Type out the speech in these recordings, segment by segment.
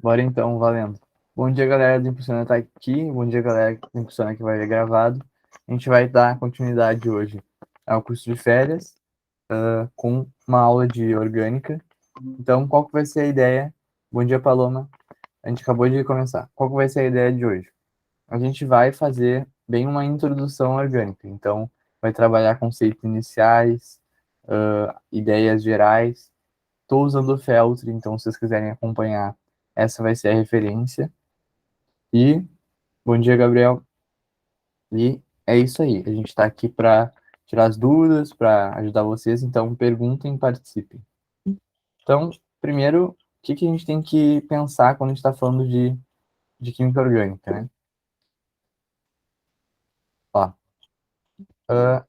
Bora então, valendo. Bom dia, galera do Impulsiona tá aqui. Bom dia, galera do Impulsiona que vai ver gravado. A gente vai dar continuidade hoje ao curso de férias, com uma aula de orgânica. Então, qual que vai ser a ideia? Bom dia, Paloma. A gente acabou de começar. Qual que vai ser a ideia de hoje? A gente vai fazer bem uma introdução orgânica. Então, vai trabalhar conceitos iniciais, ideias gerais. Estou usando o Feltri, então se vocês quiserem acompanhar, essa vai ser a referência. E bom dia, Gabriel. E é isso aí. A gente está aqui para tirar as dúvidas, para ajudar vocês. Então, perguntem, participem. Então, primeiro, o que que a gente tem que pensar quando a gente está falando de química orgânica, né? Ó, ah,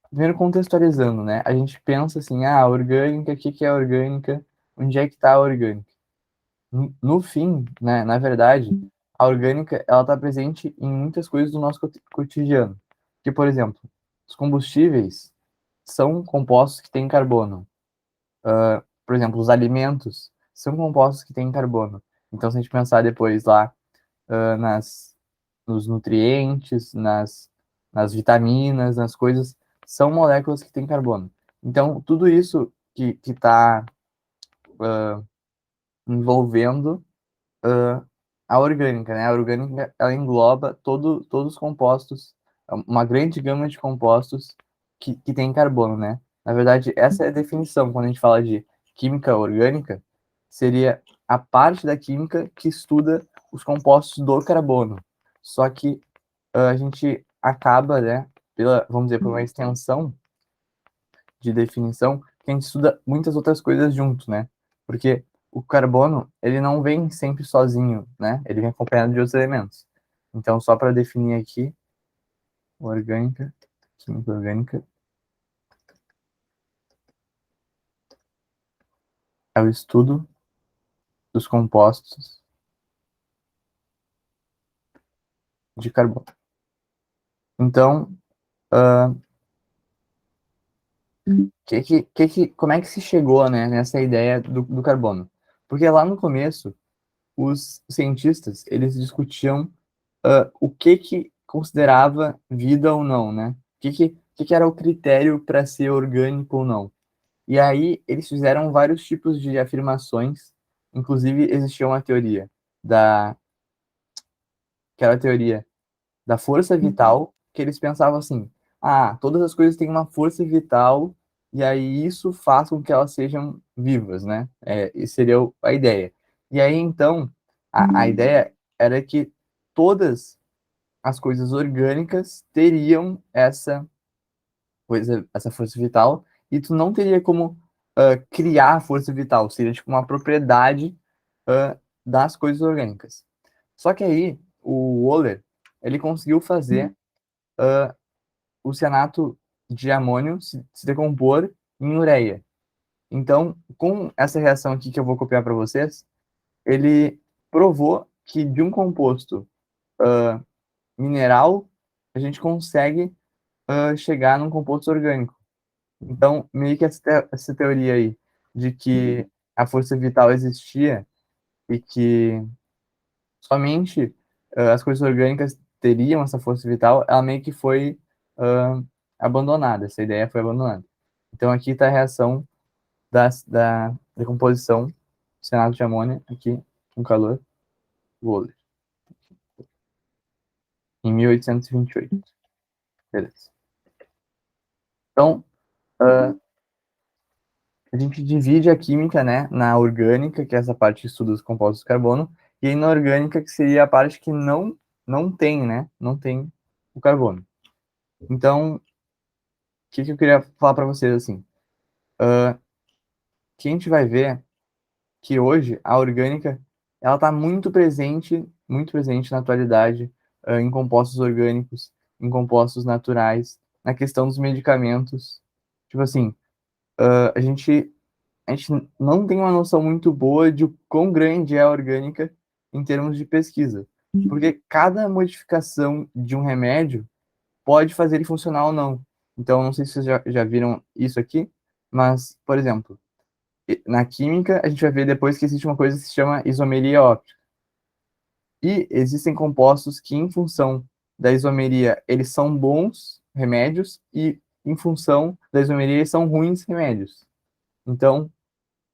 primeiro contextualizando, né? A gente pensa assim, orgânica, o que que é orgânica? Onde é que está a orgânica? No fim, né, na verdade, a orgânica ela está presente em muitas coisas do nosso cotidiano. Que, por exemplo, os combustíveis são compostos que têm carbono. Por exemplo, os alimentos são compostos que têm carbono. Então, se a gente pensar depois lá ah, nas, nos nutrientes, nas vitaminas, nas coisas, são moléculas que têm carbono. Então, tudo isso que está envolvendo a orgânica, né? A orgânica, ela engloba todos os compostos, uma grande gama de compostos que tem carbono, né? Na verdade, essa é a definição, quando a gente fala de química orgânica, seria a parte da química que estuda os compostos do carbono. Só que a gente acaba, né, vamos dizer, por uma extensão de definição, que a gente estuda muitas outras coisas junto, né? Porque o carbono, ele não vem sempre sozinho, né? Ele vem acompanhado de outros elementos. Então, só para definir aqui, orgânica, química orgânica, é o estudo dos compostos de carbono. Então, como é que se chegou, né, nessa ideia do carbono? Porque lá no começo, os cientistas, eles discutiam o que considerava vida ou não, né? O que era o critério para ser orgânico ou não. E aí eles fizeram vários tipos de afirmações, inclusive existia uma teoria da que era a teoria da força vital, que eles pensavam assim: todas as coisas têm uma força vital e aí isso faz com que elas sejam vivas, né? Essa seria a ideia. E aí então a ideia era que todas as coisas orgânicas teriam essa força vital, e tu não teria como criar força vital, seria tipo uma propriedade das coisas orgânicas. Só que aí o Wohler, ele conseguiu fazer o cianato de amônio se decompor em ureia. Então, com essa reação aqui que eu vou copiar para vocês, ele provou que de um composto mineral a gente consegue chegar num composto orgânico. Então, meio que essa teoria aí de que a força vital existia e que somente as coisas orgânicas teriam essa força vital, ela meio que foi abandonada. Essa ideia foi abandonada. Então, aqui está a reação da decomposição do cianato de amônia, aqui com calor, Wohler, em 1828. Beleza. Então, uh, a gente divide a química, né, na orgânica, que é essa parte que estuda os compostos de carbono, e a inorgânica, que seria a parte que não tem, né, não tem o carbono. Então, o que eu queria falar para vocês, assim, que a gente vai ver que hoje a orgânica, ela está muito presente na atualidade, em compostos orgânicos, em compostos naturais, na questão dos medicamentos. Tipo assim, a gente não tem uma noção muito boa de o quão grande é a orgânica em termos de pesquisa. Porque cada modificação de um remédio pode fazer ele funcionar ou não. Então, não sei se vocês já viram isso aqui, mas, por exemplo, Na química, a gente vai ver depois que existe uma coisa que se chama isomeria óptica. E existem compostos que, em função da isomeria, eles são bons remédios e, em função da isomeria, eles são ruins remédios. Então,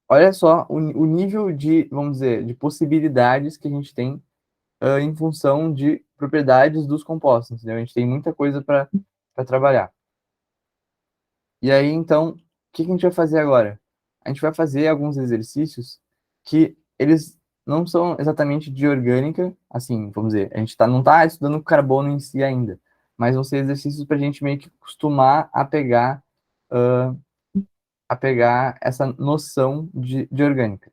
olha só o nível de, vamos dizer, de possibilidades que a gente tem em função de propriedades dos compostos, entendeu? A gente tem muita coisa para trabalhar. E aí, então, o que que a gente vai fazer agora? A gente vai fazer alguns exercícios que eles não são exatamente de orgânica, assim, vamos dizer, a gente não está estudando carbono em si ainda, mas vão ser exercícios para a gente meio que acostumar ah, a pegar essa noção de orgânica.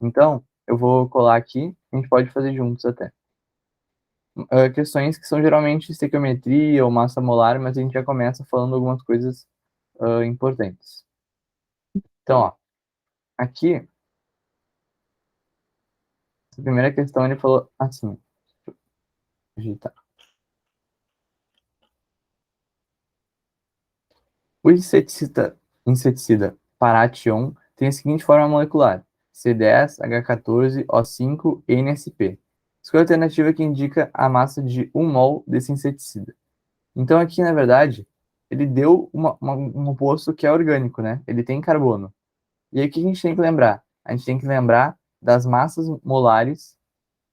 Então, eu vou colar aqui, a gente pode fazer juntos até. Questões que são geralmente estequiometria ou massa molar, mas a gente já começa falando algumas coisas importantes. Então, ó, aqui, a primeira questão ele falou assim, ajeitar. O inseticida Paration tem a seguinte forma molecular: C10, H14, O5, NSP. Escolha a alternativa que indica a massa de 1 mol desse inseticida. Então aqui, na verdade, ele deu um composto que é orgânico, né? Ele tem carbono. E aí o que a gente tem que lembrar? A gente tem que lembrar das massas molares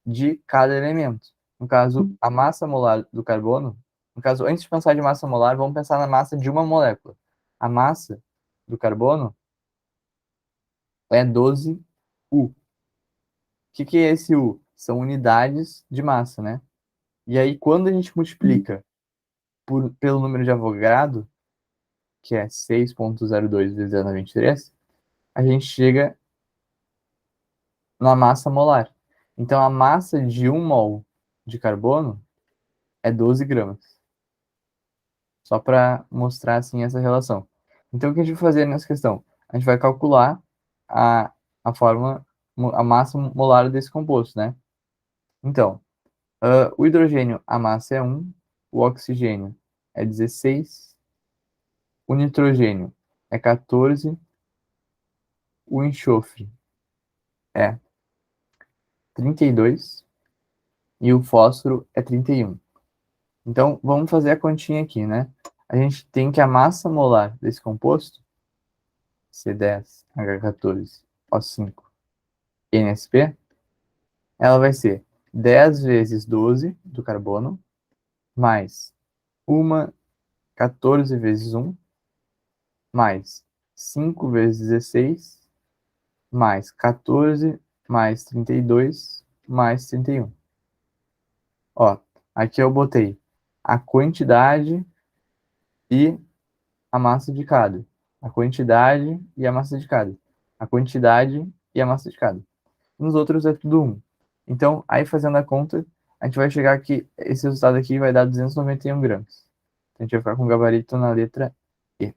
de cada elemento. No caso, a massa molar do carbono, no caso, antes de pensar de massa molar, vamos pensar na massa de uma molécula. A massa do carbono é 12 U. O que é esse U? São unidades de massa, né? E aí, quando a gente multiplica pelo número de Avogadro, que é 6,02 vezes 10 na 23, a gente chega na massa molar. Então, a massa de 1 mol de carbono é 12 gramas. Só para mostrar assim essa relação. Então, o que a gente vai fazer nessa questão? A gente vai calcular a, a fórmula, a massa molar desse composto, né? Então, o hidrogênio, a massa é 1, o oxigênio é 16, o nitrogênio é 14, o enxofre é 32 e o fósforo é 31. Então, vamos fazer a continha aqui, né? A gente tem que a massa molar desse composto, C10, H14, O5, NSP, ela vai ser 10 vezes 12 do carbono, mais uma 14 vezes 1, mais 5 vezes 16, mais 14, mais 32, mais 31. Ó, aqui eu botei a quantidade e a massa de cada. A quantidade e a massa de cada. A quantidade e a massa de cada. Nos outros é tudo 1. Então, aí fazendo a conta, a gente vai chegar que esse resultado aqui vai dar 291 gramas. Então, a gente vai ficar com o gabarito na letra E.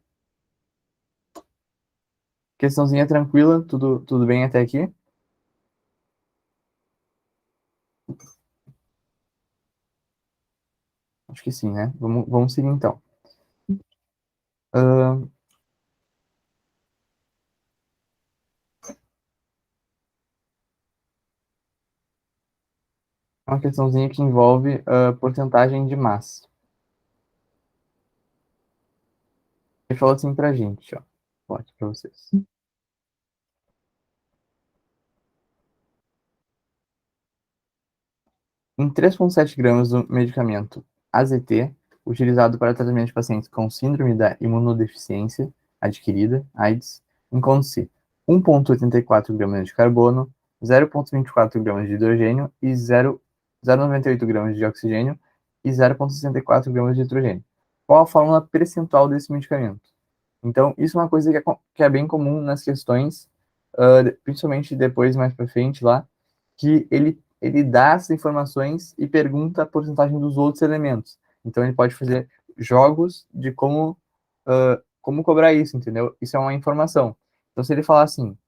Questãozinha tranquila, tudo bem até aqui? Acho que sim, né? Vamos seguir então. Uma questãozinha que envolve porcentagem de massa. Ele falou assim pra gente, ó. Pode para vocês. Em 3,7 gramas do medicamento AZT, utilizado para tratamento de pacientes com síndrome da imunodeficiência adquirida, AIDS, encontra-se 1,84 gramas de carbono, 0,24 gramas de hidrogênio e 0,98 gramas de oxigênio e 0,64 gramas de nitrogênio. Qual a fórmula percentual desse medicamento? Então, isso é uma coisa que é bem comum nas questões, principalmente depois, mais para frente lá, que ele dá essas informações e pergunta a porcentagem dos outros elementos. Então, ele pode fazer jogos de como cobrar isso, entendeu? Isso é uma informação. Então, se ele falar assim,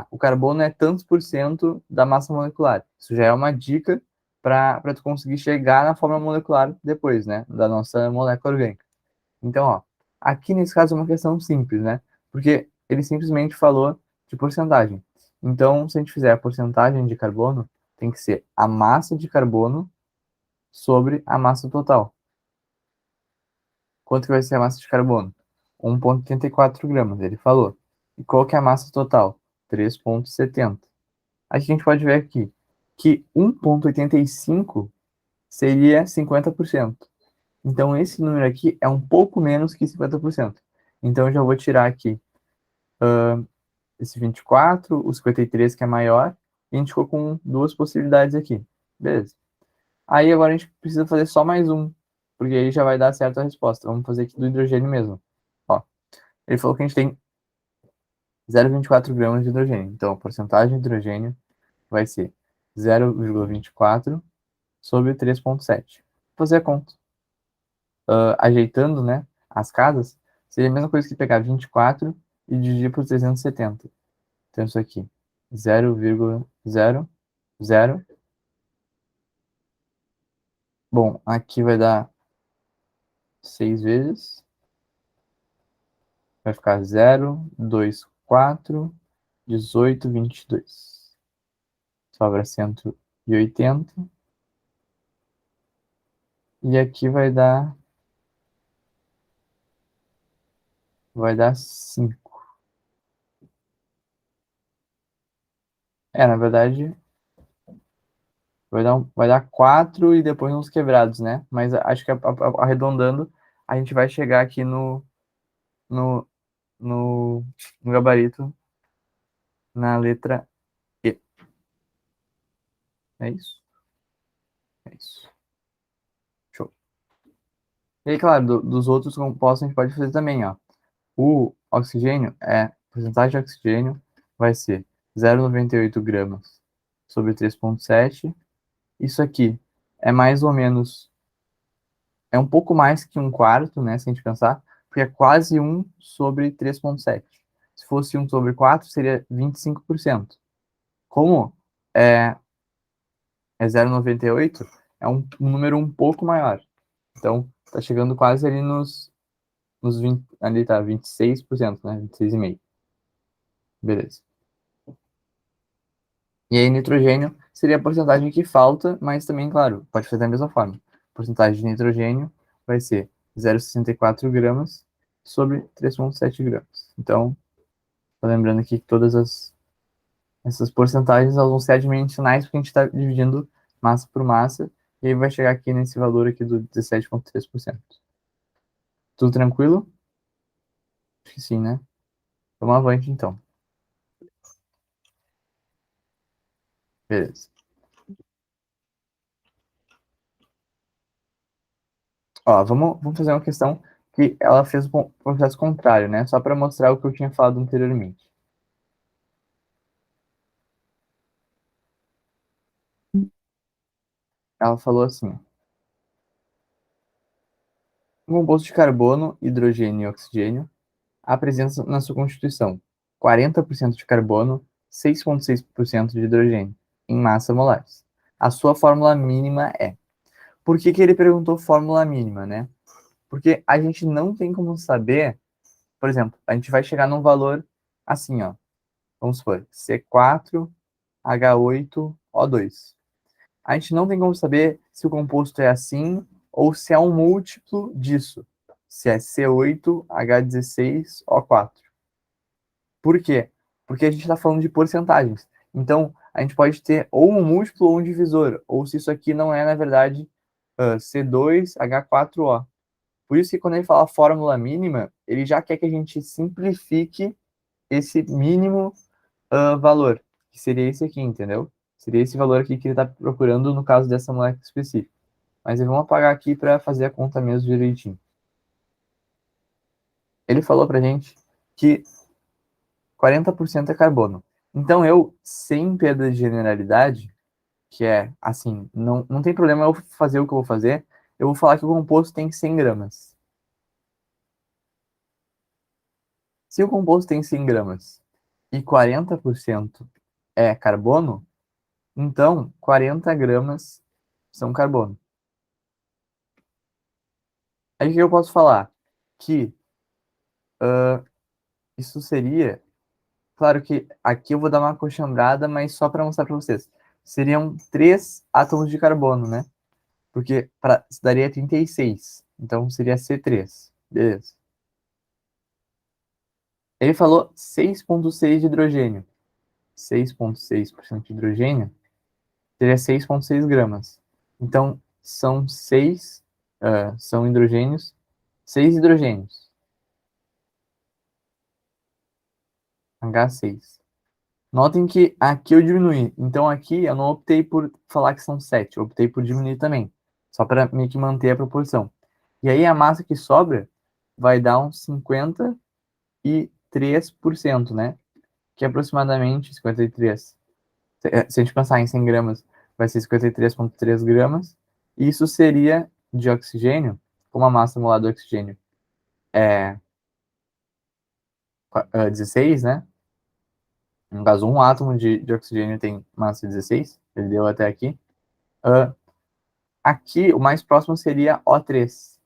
o carbono é tantos por cento da massa molecular, isso já é uma dica para tu conseguir chegar na fórmula molecular depois, né, da nossa molécula orgânica. Então, ó, aqui nesse caso é uma questão simples, né? Porque ele simplesmente falou de porcentagem. Então, se a gente fizer a porcentagem de carbono, tem que ser a massa de carbono sobre a massa total. Quanto que vai ser a massa de carbono? 1,84 gramas, ele falou. E qual que é a massa total? 3,70. Aqui a gente pode ver aqui que 1,85 seria 50%. Então, esse número aqui é um pouco menos que 50%. Então, eu já vou tirar aqui esse 24, o 53, que é maior, e a gente ficou com duas possibilidades aqui. Beleza. Aí, agora a gente precisa fazer só mais um, porque aí já vai dar certo a resposta. Vamos fazer aqui do hidrogênio mesmo. Ó, ele falou que a gente tem 0,24 gramas de hidrogênio. Então, a porcentagem de hidrogênio vai ser 0,24 sobre 3,7. Vou fazer a conta. Ajeitando, né, as casas, seria a mesma coisa que pegar 24 e dividir por 370. Então, isso aqui, 0,00. Bom, aqui vai dar 6 vezes. Vai ficar 0,24, 18, 22. Sobra 180. E aqui vai dar 5. Na verdade, vai dar 4 e depois uns quebrados, né? Mas acho que arredondando, a gente vai chegar aqui no, no, no gabarito, na letra E. É isso? É isso. Show. E aí, claro, dos outros compostos a gente pode fazer também, ó. O oxigênio, a porcentagem de oxigênio vai ser 0,98 gramas sobre 3,7. Isso aqui é mais ou menos, é um pouco mais que um quarto, né, se a gente pensar, porque é quase 1/3,7. Se fosse 1/4, seria 25%. Como é, é 0,98, é um número um pouco maior. Então, tá chegando quase ali nos 20, ali tá, 26%, né, 26,5%. Beleza. E aí, nitrogênio seria a porcentagem que falta, mas também, claro, pode fazer da mesma forma. A porcentagem de nitrogênio vai ser 0,64 gramas sobre 3,7 gramas. Então, tô lembrando aqui que essas porcentagens elas vão ser adimensionais, porque a gente está dividindo massa por massa, e aí vai chegar aqui nesse valor aqui do 17,3%. Tudo tranquilo? Acho que sim, né? Vamos avante, então. Beleza. Ó, vamos fazer uma questão que ela fez o processo contrário, né? Só para mostrar o que eu tinha falado anteriormente. Ela falou assim: um composto de carbono, hidrogênio e oxigênio apresenta na sua constituição 40% de carbono, 6,6% de hidrogênio em massa molares. A sua fórmula mínima é. Por que que ele perguntou fórmula mínima, né? Porque a gente não tem como saber, por exemplo, a gente vai chegar num valor assim, ó. Vamos supor, C4H8O2. A gente não tem como saber se o composto é assim ou se é um múltiplo disso. Se é C8H16O4. Por quê? Porque a gente está falando de porcentagens. Então, a gente pode ter ou um múltiplo ou um divisor. Ou se isso aqui não é, na verdade, C2H4O. Por isso que quando ele fala fórmula mínima, ele já quer que a gente simplifique esse mínimo valor, que seria esse aqui, entendeu? Seria esse valor aqui que ele está procurando no caso dessa molécula específica. Mas vamos apagar aqui para fazer a conta mesmo direitinho. Ele falou para gente que 40% é carbono. Então eu, sem perda de generalidade, que é assim, não tem problema eu fazer o que eu vou fazer, eu vou falar que o composto tem 100 gramas. Se o composto tem 100 gramas e 40% é carbono, então 40 gramas são carbono. Aí o que eu posso falar? Que isso seria claro que aqui eu vou dar uma acochambrada, mas só para mostrar para vocês. Seriam 3 átomos de carbono, né? Porque daria 36. Então seria C3. Beleza. Ele falou 6,6 de hidrogênio. 6,6% de hidrogênio seria 6,6 gramas. Então, são 6, são hidrogênios, 6 hidrogênios. H6. Notem que aqui eu diminui. Então, aqui eu não optei por falar que são 7, eu optei por diminuir também. Só para meio que manter a proporção. E aí, a massa que sobra vai dar uns 53%, né? Que é aproximadamente 53. Se a gente pensar em 100 gramas, vai ser 53,3 gramas. Isso seria de oxigênio, como a massa molar do oxigênio é 16, né? No caso, um átomo de oxigênio tem massa 16, ele deu até aqui. Uh, aqui, o mais próximo seria O3.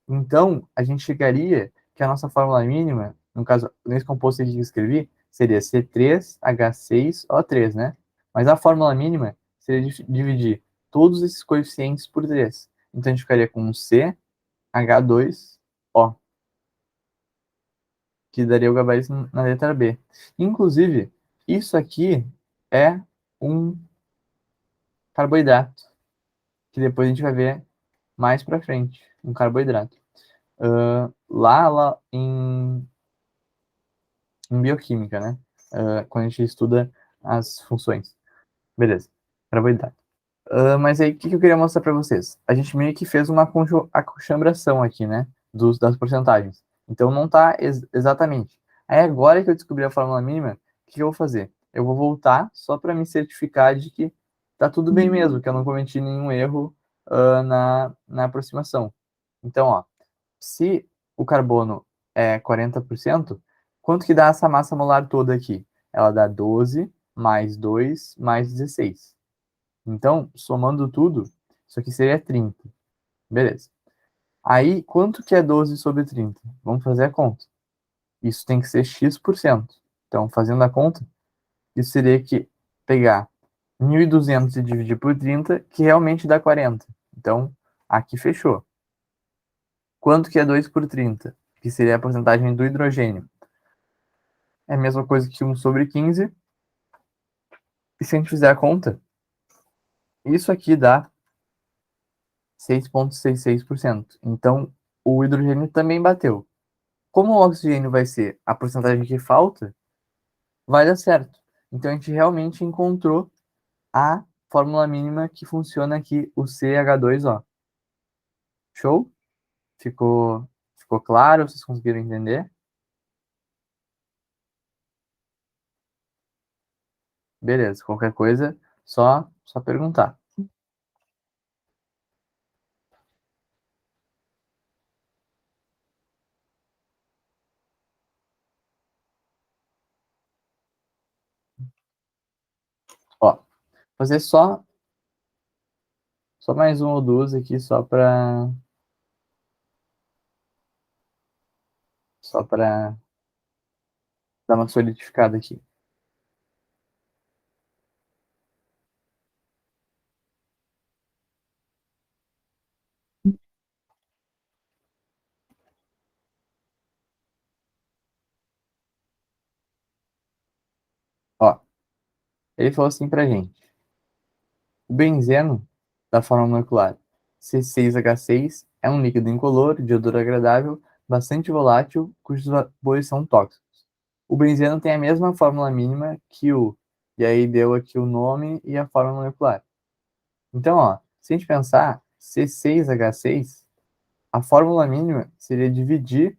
Então, a gente chegaria que a nossa fórmula mínima, no caso, nesse composto aqui que eu escrevi, seria C3H6O3, né? Mas a fórmula mínima seria dividir todos esses coeficientes por 3. Então, a gente ficaria com CH2O, que daria o gabarito na letra B. Inclusive, isso aqui é um carboidrato, que depois a gente vai ver mais para frente, um carboidrato. Lá em bioquímica, né? Quando a gente estuda as funções. Beleza, carboidrato. Mas aí, o que eu queria mostrar para vocês? A gente meio que fez uma acochambração aqui, né? Das porcentagens. Então, não tá exatamente. Aí, agora que eu descobri a fórmula mínima, o que eu vou fazer? Eu vou voltar só para me certificar de que tá tudo bem mesmo, que eu não cometi nenhum erro na aproximação. Então, ó, se o carbono é 40%, quanto que dá essa massa molar toda aqui? Ela dá 12 mais 2 mais 16. Então, somando tudo, isso aqui seria 30. Beleza. Aí, quanto que é 12 sobre 30? Vamos fazer a conta. Isso tem que ser x%. Então, fazendo a conta, isso seria que pegar 1.200 e dividir por 30, que realmente dá 40. Então, aqui fechou. Quanto que é 2 por 30? Que seria a porcentagem do hidrogênio. É a mesma coisa que 1 sobre 15. E se a gente fizer a conta, isso aqui dá 6,66%. Então, o hidrogênio também bateu. Como o oxigênio vai ser a porcentagem que falta, vai dar certo. Então, a gente realmente encontrou a fórmula mínima que funciona aqui, o CH2O. Show? Ficou claro? Vocês conseguiram entender? Beleza, qualquer coisa, só perguntar. Ó, fazer só mais um ou duas aqui, só para dar uma solidificada aqui. Ó, ele falou assim pra gente. O benzeno, da forma molecular C6H6, é um líquido incolor, de odor agradável, bastante volátil, cujos vapores são tóxicos. O benzeno tem a mesma fórmula mínima que o, e aí deu aqui o nome e a fórmula molecular. Então, ó, se a gente pensar C6H6, a fórmula mínima seria dividir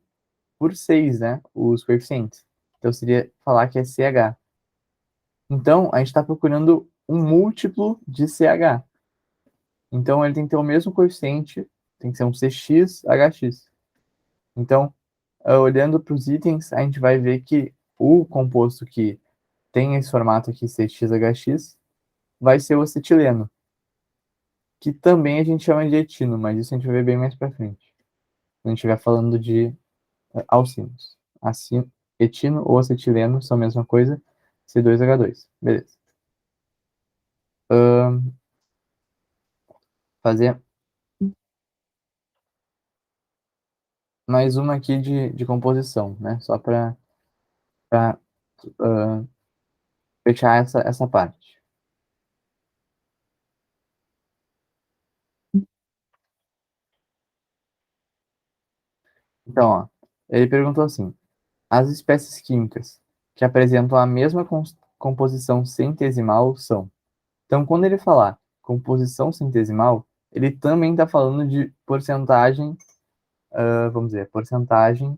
por 6, né, os coeficientes. Então, seria falar que é CH. Então, a gente está procurando um múltiplo de CH. Então, ele tem que ter o mesmo coeficiente, tem que ser um CX, HX. Então, olhando para os itens, a gente vai ver que o composto que tem esse formato aqui, CX, HX, vai ser o acetileno, que também a gente chama de etino, mas isso a gente vai ver bem mais para frente, quando a gente estiver falando de alcinos. Assim, Etino ou acetileno são a mesma coisa, C2H2. Beleza. Fazer mais uma aqui de composição, né? Só para fechar essa parte. Então, ó, ele perguntou assim: as espécies químicas que apresentam a mesma composição centesimal são. Então, quando ele falar composição centesimal, ele também está falando de porcentagem, vamos dizer, porcentagem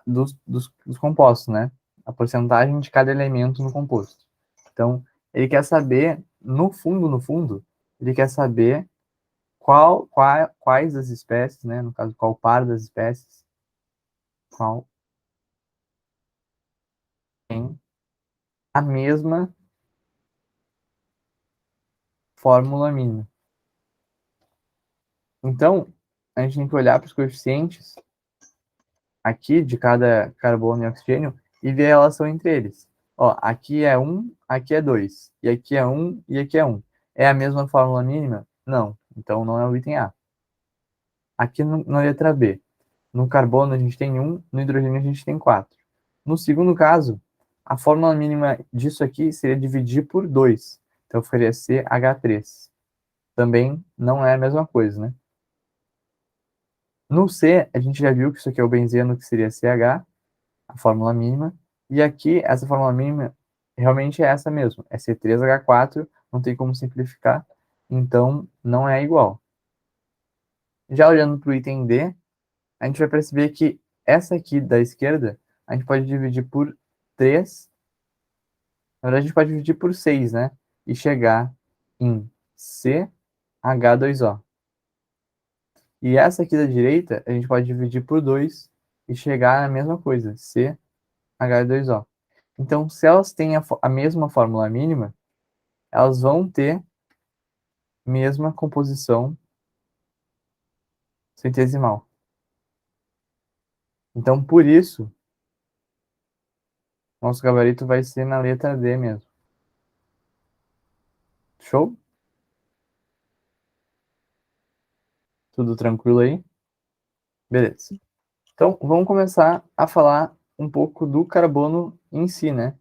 dos compostos, né? A porcentagem de cada elemento no composto. Então, ele quer saber, no fundo, ele quer saber quais das espécies, né? No caso, qual par das espécies, qual tem a mesma fórmula mínima. Então, a gente tem que olhar para os coeficientes aqui de cada carbono e oxigênio e ver a relação entre eles. Ó, aqui é 1, aqui é 2, e aqui é 1 e aqui é 1. É a mesma fórmula mínima? Não. Então não é o item A. Aqui na letra B, no carbono a gente tem 1, no hidrogênio a gente tem 4. No segundo caso, a fórmula mínima disso aqui seria dividir por 2. Então ficaria CH3. Também não é a mesma coisa, né? No C, a gente já viu que isso aqui é o benzeno, que seria CH, a fórmula mínima. E aqui, essa fórmula mínima realmente é essa mesmo. É C3H4, não tem como simplificar, então não é igual. Já olhando para o item D, a gente vai perceber que essa aqui da esquerda, a gente pode dividir por 3. Na verdade, a gente pode dividir por 6, né? E chegar em CH2O. E essa aqui da direita, a gente pode dividir por 2 e chegar na mesma coisa, CH2O. Então, se elas têm a mesma fórmula mínima, elas vão ter mesma composição centesimal. Então, por isso, nosso gabarito vai ser na letra D mesmo. Show? Tudo tranquilo aí? Beleza. Então, vamos começar a falar um pouco do carbono em si, né?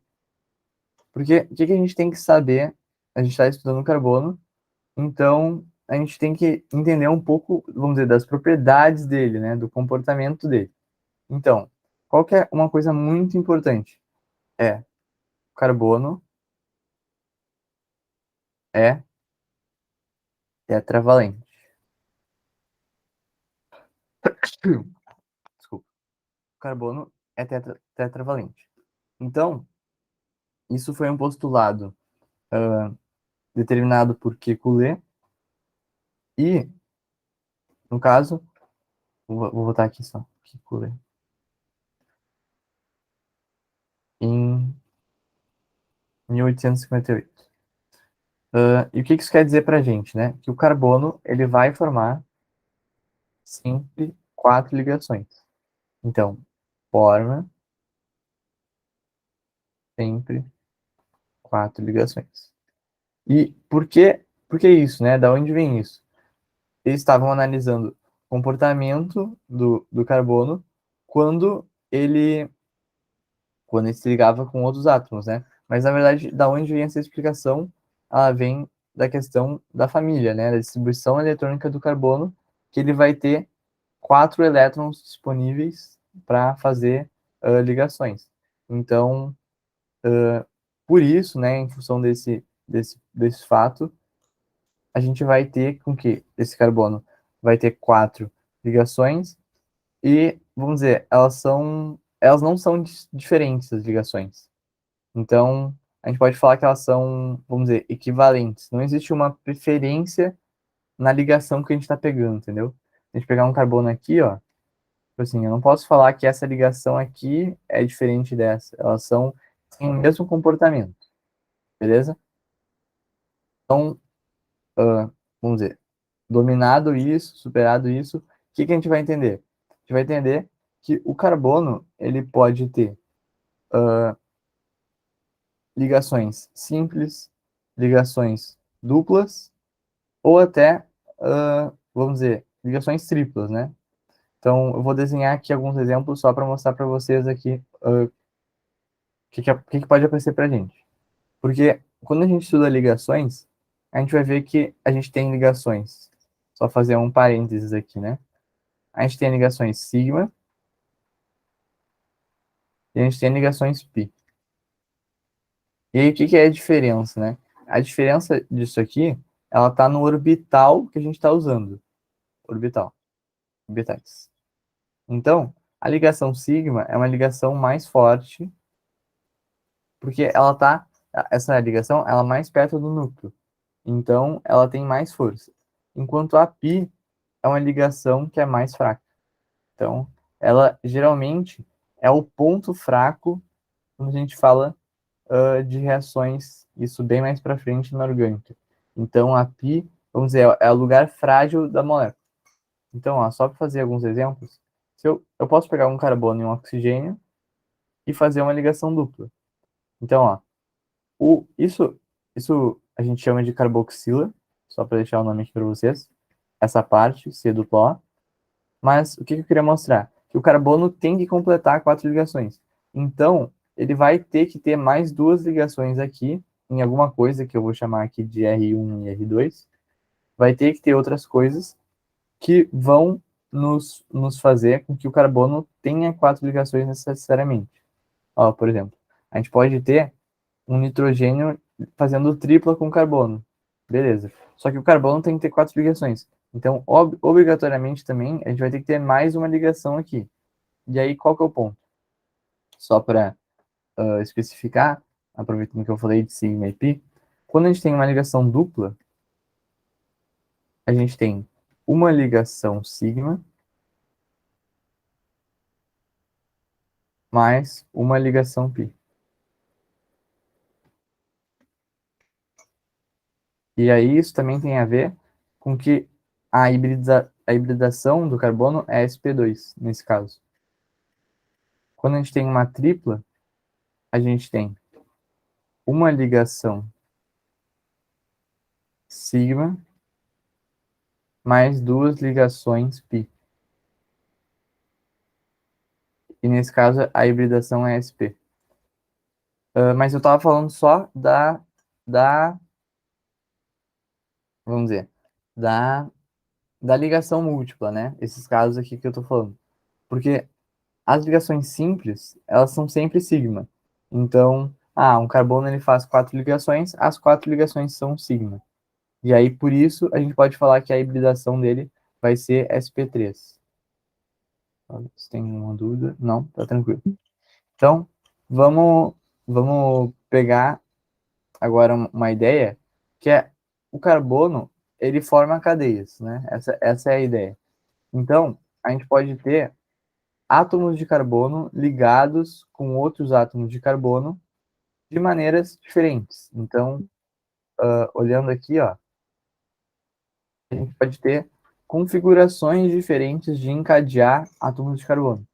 Porque o que a gente tem que saber? A gente está estudando carbono, então a gente tem que entender um pouco, vamos dizer, das propriedades dele, né? Do comportamento dele. Então, qual que é uma coisa muito importante? É, carbono é tetravalente. Desculpa. Carbono é tetravalente. Então, isso foi um postulado determinado por Kekulé e, no caso, vou botar aqui só, Kekulé, em 1858. E o que isso quer dizer para a gente, né? Que o carbono ele vai formar sempre quatro ligações. Então, forma sempre quatro ligações. E por que isso, né? Da onde vem isso? Eles estavam analisando o comportamento do carbono quando ele quando ele se ligava com outros átomos, né? Mas na verdade, da onde vem essa explicação? Ela vem da questão da família, né? Da distribuição eletrônica do carbono, que ele vai ter quatro elétrons disponíveis para fazer ligações. Então, por isso, né, em função desse fato, a gente vai ter com que esse carbono vai ter quatro ligações e, vamos dizer, elas não são diferentes as ligações. Então, a gente pode falar que elas são, vamos dizer, equivalentes. Não existe uma preferência na ligação que a gente está pegando, entendeu? Se a gente pegar um carbono aqui, ó, tipo assim, eu não posso falar que essa ligação aqui é diferente dessa. Elas têm o mesmo comportamento, beleza? Então, vamos dizer, dominado isso, superado isso, o que a gente vai entender? A gente vai entender que o carbono ele pode ter ligações simples, ligações duplas ou até, vamos dizer, ligações triplas, né? Então, eu vou desenhar aqui alguns exemplos só para mostrar para vocês aqui o que pode aparecer para a gente. Porque quando a gente estuda ligações, a gente vai ver que a gente tem ligações. Só fazer um parênteses aqui, né? A gente tem ligações sigma e a gente tem ligações π. E aí, o que é a diferença, né? A diferença disso aqui, ela está no orbital que a gente está usando. Orbital. Orbitais. Então, a ligação sigma é uma ligação mais forte, porque ela tá, essa ligação, ela é mais perto do núcleo. Então, ela tem mais força. Enquanto a π é uma ligação que é mais fraca. Então, ela geralmente é o ponto fraco quando a gente fala de reações, isso bem mais para frente na orgânica. Então, a π, vamos dizer, é o lugar frágil da molécula. Então, ó, só para fazer alguns exemplos, se eu posso pegar um carbono e um oxigênio e fazer uma ligação dupla. Então, ó, isso a gente chama de carboxila, só para deixar o nome aqui para vocês. Essa parte, C duplo O. Mas o que eu queria mostrar? Que o carbono tem que completar 4 ligações. Então, ele vai ter que ter mais 2 ligações aqui, em alguma coisa que eu vou chamar aqui de R1 e R2. Vai ter que ter outras coisas que vão nos fazer com que o carbono tenha 4 ligações necessariamente. Ó, por exemplo, a gente pode ter um nitrogênio fazendo tripla com carbono. Beleza. Só que o carbono tem que ter 4 ligações. Então, obrigatoriamente também, a gente vai ter que ter mais uma ligação aqui. E aí, qual que é o ponto? Só para especificar, aproveitando que eu falei de sigma e π, quando a gente tem uma ligação dupla, a gente tem uma ligação sigma mais uma ligação π. E aí isso também tem a ver com que a hibridação do carbono é sp2, nesse caso. Quando a gente tem uma tripla, a gente tem uma ligação sigma mais 2 ligações π. E nesse caso a hibridação é sp. Mas eu estava falando só da, vamos dizer, da, da ligação múltipla, né? Esses casos aqui que eu estou falando. Porque as ligações simples, elas são sempre sigma. Então, um carbono ele faz 4 ligações, as 4 ligações são sigma. E aí, por isso, a gente pode falar que a hibridação dele vai ser sp3. Se tem uma dúvida? Não, tá tranquilo. Então, vamos pegar agora uma ideia, que é o carbono, ele forma cadeias, né? Essa é a ideia. Então, a gente pode ter átomos de carbono ligados com outros átomos de carbono de maneiras diferentes. Então, olhando aqui, ó, a gente pode ter configurações diferentes de encadear átomos de carbono.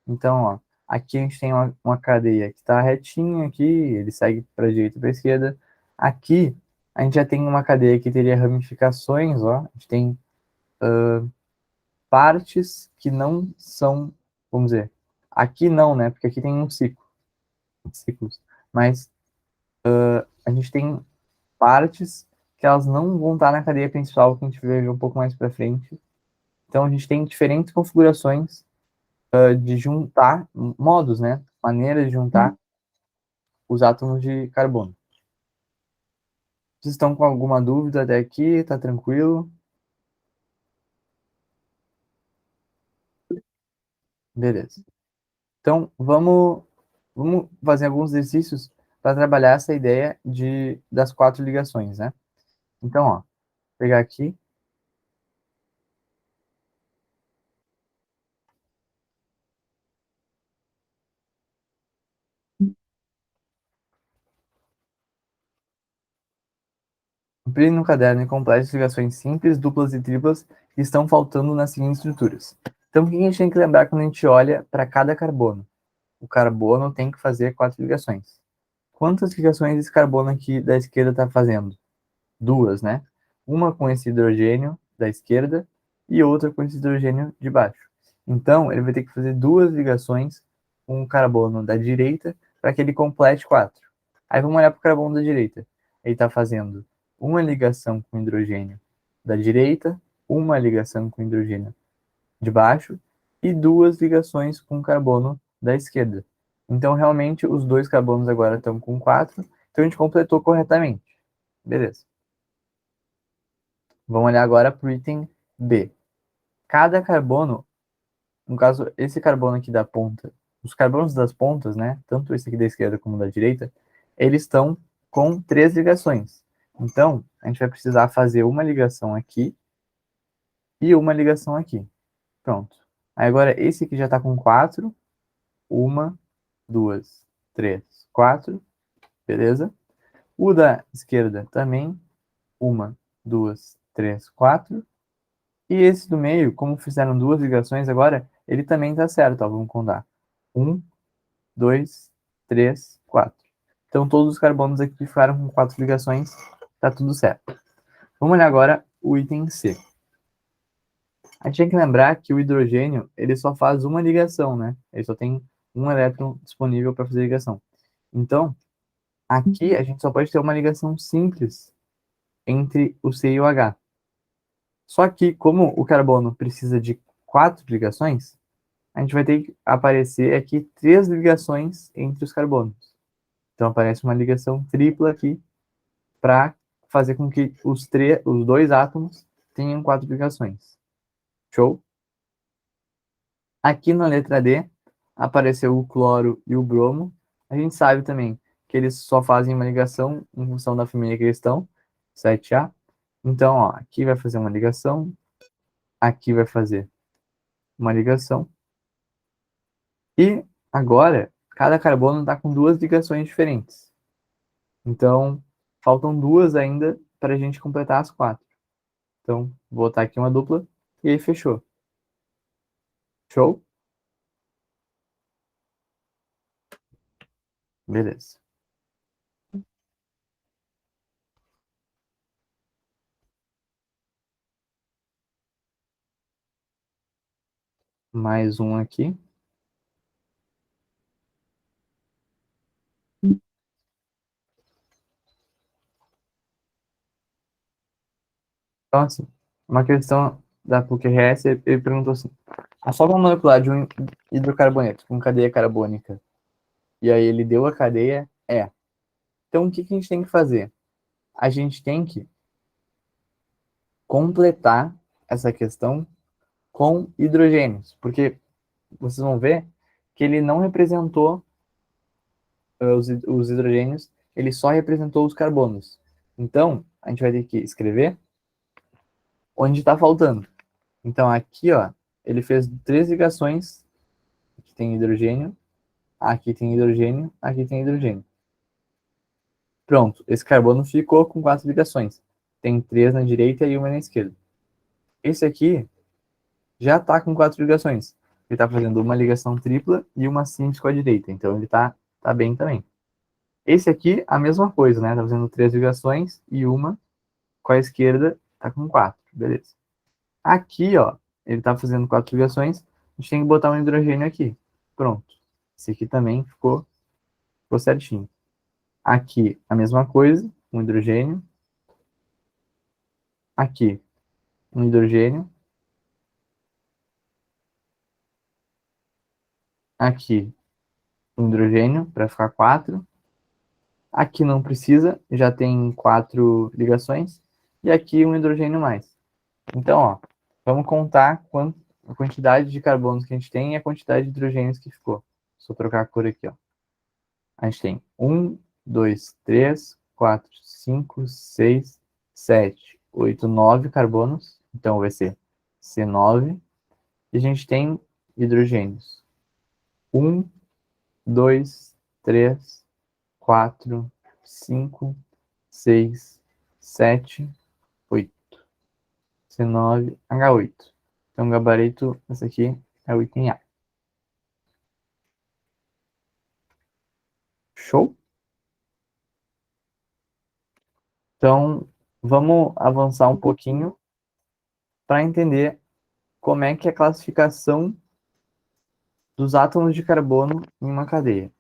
Então, ó, aqui a gente tem uma cadeia que está retinha aqui, ele segue para a direita e para a esquerda. Aqui a gente já tem uma cadeia que teria ramificações, ó. A gente tem partes que não são, vamos dizer, aqui não, né? Porque aqui tem um ciclo, ciclos. Mas a gente tem partes que elas não vão estar na cadeia principal, que a gente vai ver um pouco mais para frente. Então a gente tem diferentes configurações de juntar modos, né? Maneiras de juntar os átomos de carbono. Vocês estão com alguma dúvida até aqui? Tá tranquilo? Beleza. Então, vamos fazer alguns exercícios para trabalhar essa ideia das 4 ligações, né? Então, ó, vou pegar aqui. Imprime no caderno e complete as ligações simples, duplas e triplas que estão faltando nas seguintes estruturas. Então, o que a gente tem que lembrar quando a gente olha para cada carbono? O carbono tem que fazer 4 ligações. Quantas ligações esse carbono aqui da esquerda está fazendo? 2, né? Uma com esse hidrogênio da esquerda e outra com esse hidrogênio de baixo. Então, ele vai ter que fazer 2 ligações com o carbono da direita para que ele complete 4. Aí vamos olhar para o carbono da direita. Ele está fazendo uma ligação com hidrogênio da direita, uma ligação com hidrogênio de baixo e 2 ligações com carbono da esquerda. Então, realmente, os 2 carbonos agora estão com 4, então a gente completou corretamente. Beleza. Vamos olhar agora para o item B. Cada carbono, no caso, esse carbono aqui da ponta, os carbonos das pontas, né, tanto esse aqui da esquerda como da direita, eles estão com 3 ligações. Então, a gente vai precisar fazer uma ligação aqui e uma ligação aqui. Pronto. Aí agora esse aqui já está com 4. Uma, duas, três, 4. Beleza? O da esquerda também. Uma, duas, três, 4. E esse do meio, como fizeram 2 ligações agora, ele também está certo. Ó, vamos contar. 1, 2, 3, 4. Então todos os carbonos aqui ficaram com 4 ligações. Está tudo certo. Vamos olhar agora o item C. A gente tem que lembrar que o hidrogênio ele só faz uma ligação, né? Ele só tem um elétron disponível para fazer ligação. Então, aqui a gente só pode ter uma ligação simples entre o C e o H. Só que, como o carbono precisa de 4 ligações, a gente vai ter que aparecer aqui 3 ligações entre os carbonos. Então, aparece uma ligação tripla aqui para fazer com que os 2 átomos tenham 4 ligações. Show? Aqui na letra D, apareceu o cloro e o bromo. A gente sabe também que eles só fazem uma ligação em função da família que eles estão, 7A. Então, ó, aqui vai fazer uma ligação, aqui vai fazer uma ligação. E agora, cada carbono está com 2 ligações diferentes. Então, faltam 2 ainda para a gente completar as 4. Então, vou botar aqui uma dupla e aí fechou. Show? Beleza. Mais um aqui. Então, assim, uma questão da PUC-RS, ele perguntou assim, a forma molecular de um hidrocarboneto com cadeia carbônica, e aí ele deu a cadeia, é. Então, o que a gente tem que fazer? A gente tem que completar essa questão com hidrogênios, porque vocês vão ver que ele não representou os hidrogênios, ele só representou os carbonos. Então, a gente vai ter que escrever onde está faltando. Então, aqui, ó, ele fez 3 ligações, aqui tem hidrogênio, aqui tem hidrogênio, aqui tem hidrogênio. Pronto, esse carbono ficou com 4 ligações. Tem 3 na direita e uma na esquerda. Esse aqui já está com 4 ligações. Ele está fazendo uma ligação tripla e uma simples com a direita. Então ele tá bem também. Esse aqui, a mesma coisa, né? Está fazendo 3 ligações e uma com a esquerda está com 4. Beleza. Aqui, ó, ele está fazendo 4 ligações. A gente tem que botar um hidrogênio aqui. Pronto. Esse aqui também ficou certinho. Aqui, a mesma coisa, um hidrogênio. Aqui, um hidrogênio. Aqui, um hidrogênio, para ficar 4. Aqui não precisa, já tem 4 ligações. E aqui um hidrogênio mais. Então, ó, vamos contar a quantidade de carbonos que a gente tem e a quantidade de hidrogênios que ficou. Só trocar a cor aqui, ó. A gente tem 1, 2, 3, 4, 5, 6, 7, 8, 9 carbonos. Então vai ser C9. E a gente tem hidrogênios. 1, 2, 3, 4, 5, 6, 7, 8. C9, H8. Então, gabarito, esse aqui É o item A. Show? Então, vamos avançar um pouquinho para entender como é que é a classificação dos átomos de carbono em uma cadeia.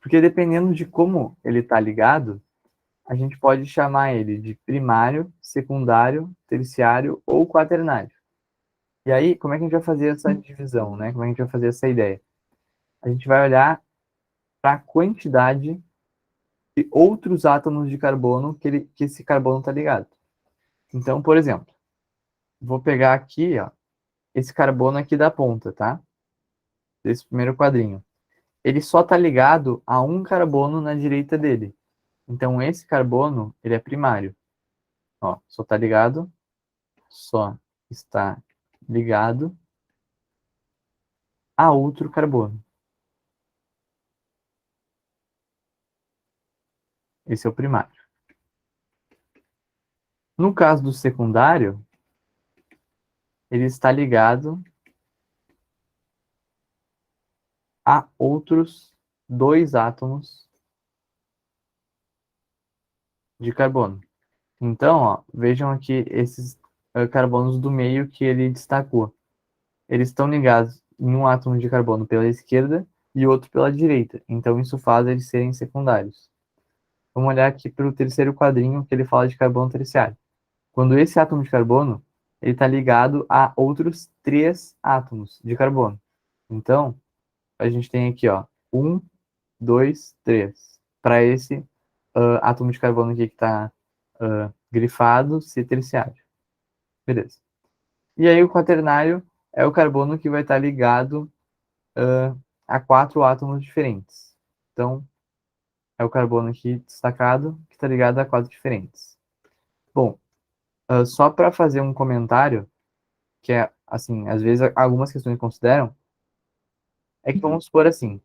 Porque dependendo de como ele está ligado, a gente pode chamar ele de primário, secundário, terciário ou quaternário. E aí, como é que a gente vai fazer essa divisão, né? Como é que a gente vai fazer essa ideia? A gente vai olhar para a quantidade de outros átomos de carbono que esse carbono está ligado. Então, por exemplo, vou pegar aqui, ó, esse carbono aqui da ponta, tá? Desse primeiro quadrinho. Ele só está ligado a um carbono na direita dele. Então, esse carbono, ele é primário. Ó, só está ligado a outro carbono. Esse é o primário. No caso do secundário, ele está ligado a outros dois átomos de carbono. Então, ó, vejam aqui esses carbonos do meio que ele destacou. Eles estão ligados em um átomo de carbono pela esquerda e outro pela direita. Então, isso faz eles serem secundários. Vamos olhar aqui para o terceiro quadrinho que ele fala de carbono terciário. Quando esse átomo de carbono ele está ligado a outros três átomos de carbono. Então, a gente tem aqui, ó, um, dois, três. Para esse átomo de carbono aqui que está grifado, ser terciário. Beleza. E aí o quaternário é o carbono que vai estar ligado a quatro átomos diferentes. Então, é o carbono aqui destacado que está ligado a quatro diferentes. Bom, só para fazer um comentário, que é, assim, às vezes algumas questões consideram, é que vamos supor assim,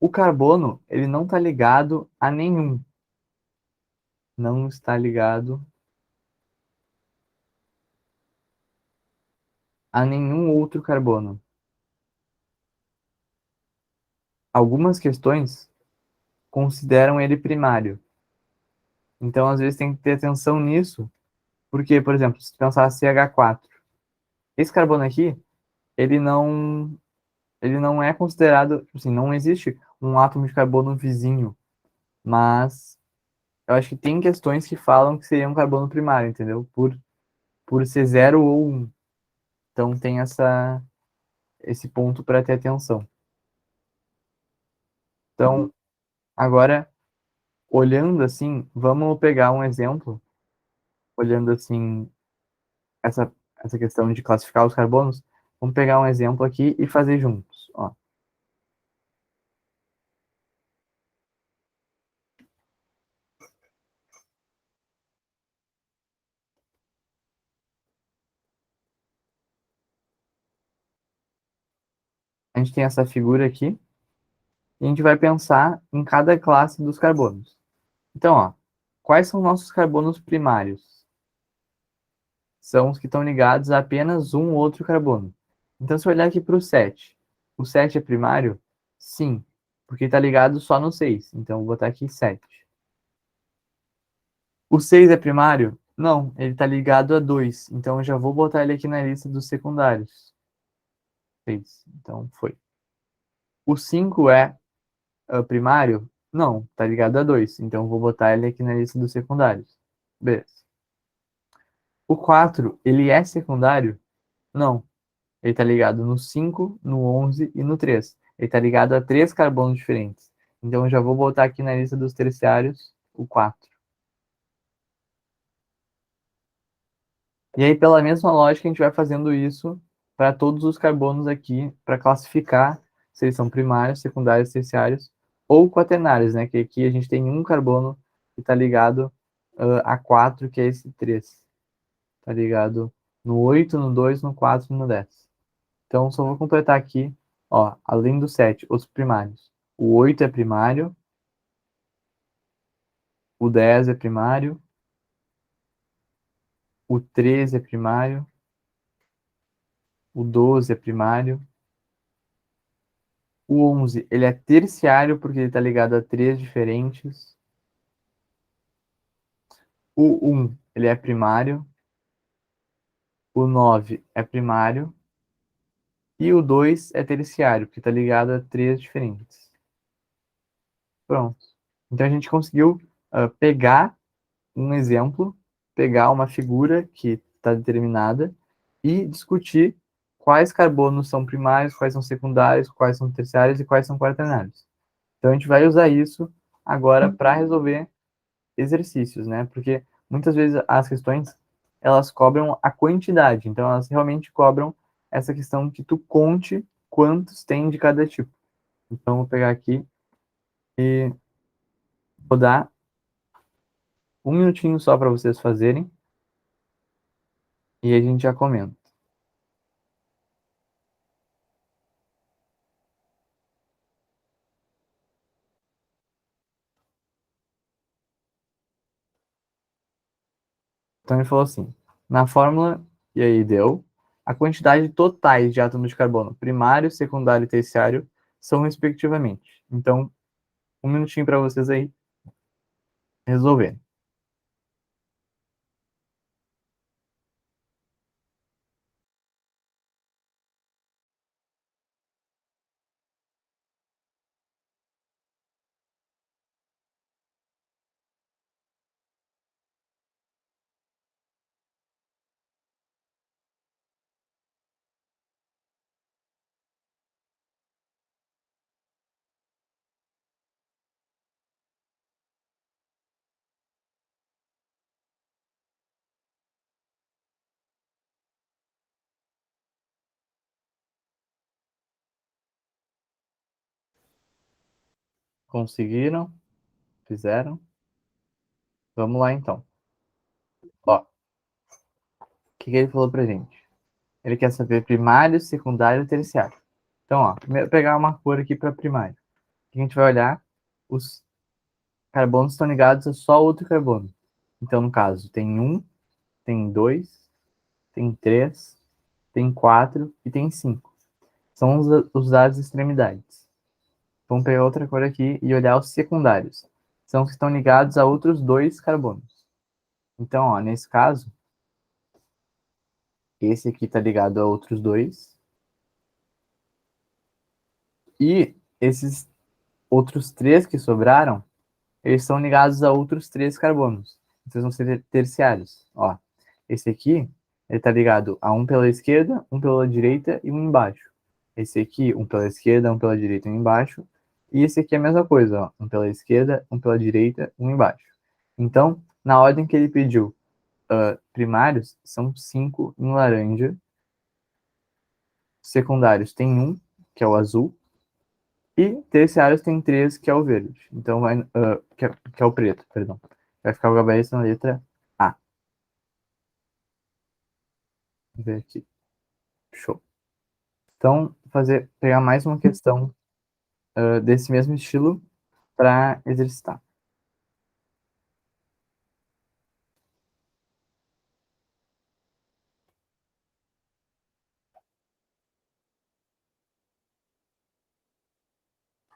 o carbono, ele não está ligado a nenhum. Não está ligado a nenhum outro carbono. Algumas questões consideram ele primário. Então, às vezes, tem que ter atenção nisso, porque, por exemplo, se tu pensar CH4, esse carbono aqui, ele não, ele não é considerado, tipo assim, não existe um átomo de carbono vizinho, mas eu acho que tem questões que falam que seria um carbono primário, entendeu? Por ser zero ou um. Então, tem esse ponto para ter atenção. Então, agora, olhando assim, vamos pegar um exemplo, olhando assim, essa questão de classificar os carbonos, vamos pegar um exemplo aqui e fazer juntos. Ó. A gente tem essa figura aqui e a gente vai pensar em cada classe dos carbonos. Então, ó, quais são nossos carbonos primários? São os que estão ligados a apenas um outro carbono. Então, se eu olhar aqui para o 7 é primário? Sim, porque está ligado só no 6. Então, vou botar aqui 7. O 6 é primário? Não, ele está ligado a 2. Então, eu já vou botar ele aqui na lista dos secundários. 6. Então, foi. O 5 é primário? Não, está ligado a 2. Então, eu vou botar ele aqui na lista dos secundários. Beleza. O 4, ele é secundário? Não. Ele está ligado no 5, no 11 e no 3. Ele está ligado a três carbonos diferentes. Então, eu já vou botar aqui na lista dos terciários o 4. E aí, pela mesma lógica, a gente vai fazendo isso para todos os carbonos aqui, para classificar se eles são primários, secundários, terciários ou quaternários, né? Que aqui a gente tem um carbono que está ligado a 4, que é esse 3. Está ligado no 8, no 2, no 4 e no 10. Então, só vou completar aqui, ó, além do 7, os primários. O 8 é primário, o 10 é primário, o 13 é primário, o 12 é primário, O 11, ele é terciário porque ele está ligado a três diferentes. O 1, ele é primário. O 9 é primário. E o 2 é terciário, porque está ligado a três diferentes. Pronto. Então a gente conseguiu pegar um exemplo, pegar uma figura que está determinada e discutir quais carbonos são primários, quais são secundários, quais são terciários e quais são quaternários. Então a gente vai usar isso agora para resolver exercícios, né? Porque muitas vezes as questões elas cobram a quantidade, então elas realmente cobram essa questão que tu conte quantos tem de cada tipo. Então vou pegar aqui e vou dar um minutinho só para vocês fazerem e a gente já comenta. Então ele falou assim: na fórmula, e aí deu, a quantidade totais de átomos de carbono primário, secundário e terciário são respectivamente. Então, um minutinho para vocês aí resolverem. Conseguiram? Fizeram? Vamos lá então. Ó, o que ele falou pra gente? Ele quer saber primário, secundário e terciário. Então, ó, primeiro pegar uma cor aqui para primário. A gente vai olhar os carbonos estão ligados a só outro carbono. Então, no caso, tem um, tem dois, tem três, tem quatro e tem cinco. São os das extremidades. Vamos pegar outra cor aqui e olhar os secundários. São os que estão ligados a outros dois carbonos. Então, ó, nesse caso, esse aqui está ligado a outros dois. E esses outros três que sobraram, eles são ligados a outros três carbonos. Então, vão ser terciários. Ó, esse aqui, ele está ligado a um pela esquerda, um pela direita e um embaixo. Esse aqui, um pela esquerda, um pela direita e um embaixo. E esse aqui é a mesma coisa, ó, um pela esquerda, um pela direita, um embaixo. Então, na ordem que ele pediu, primários são 5 em laranja, secundários tem um, que é o azul, e terciários tem 3, que é o verde. Então, que é o preto, perdão. Vai ficar o gabarito na letra A. Vamos ver aqui. Show. Então, pegar mais uma questão desse mesmo estilo para exercitar.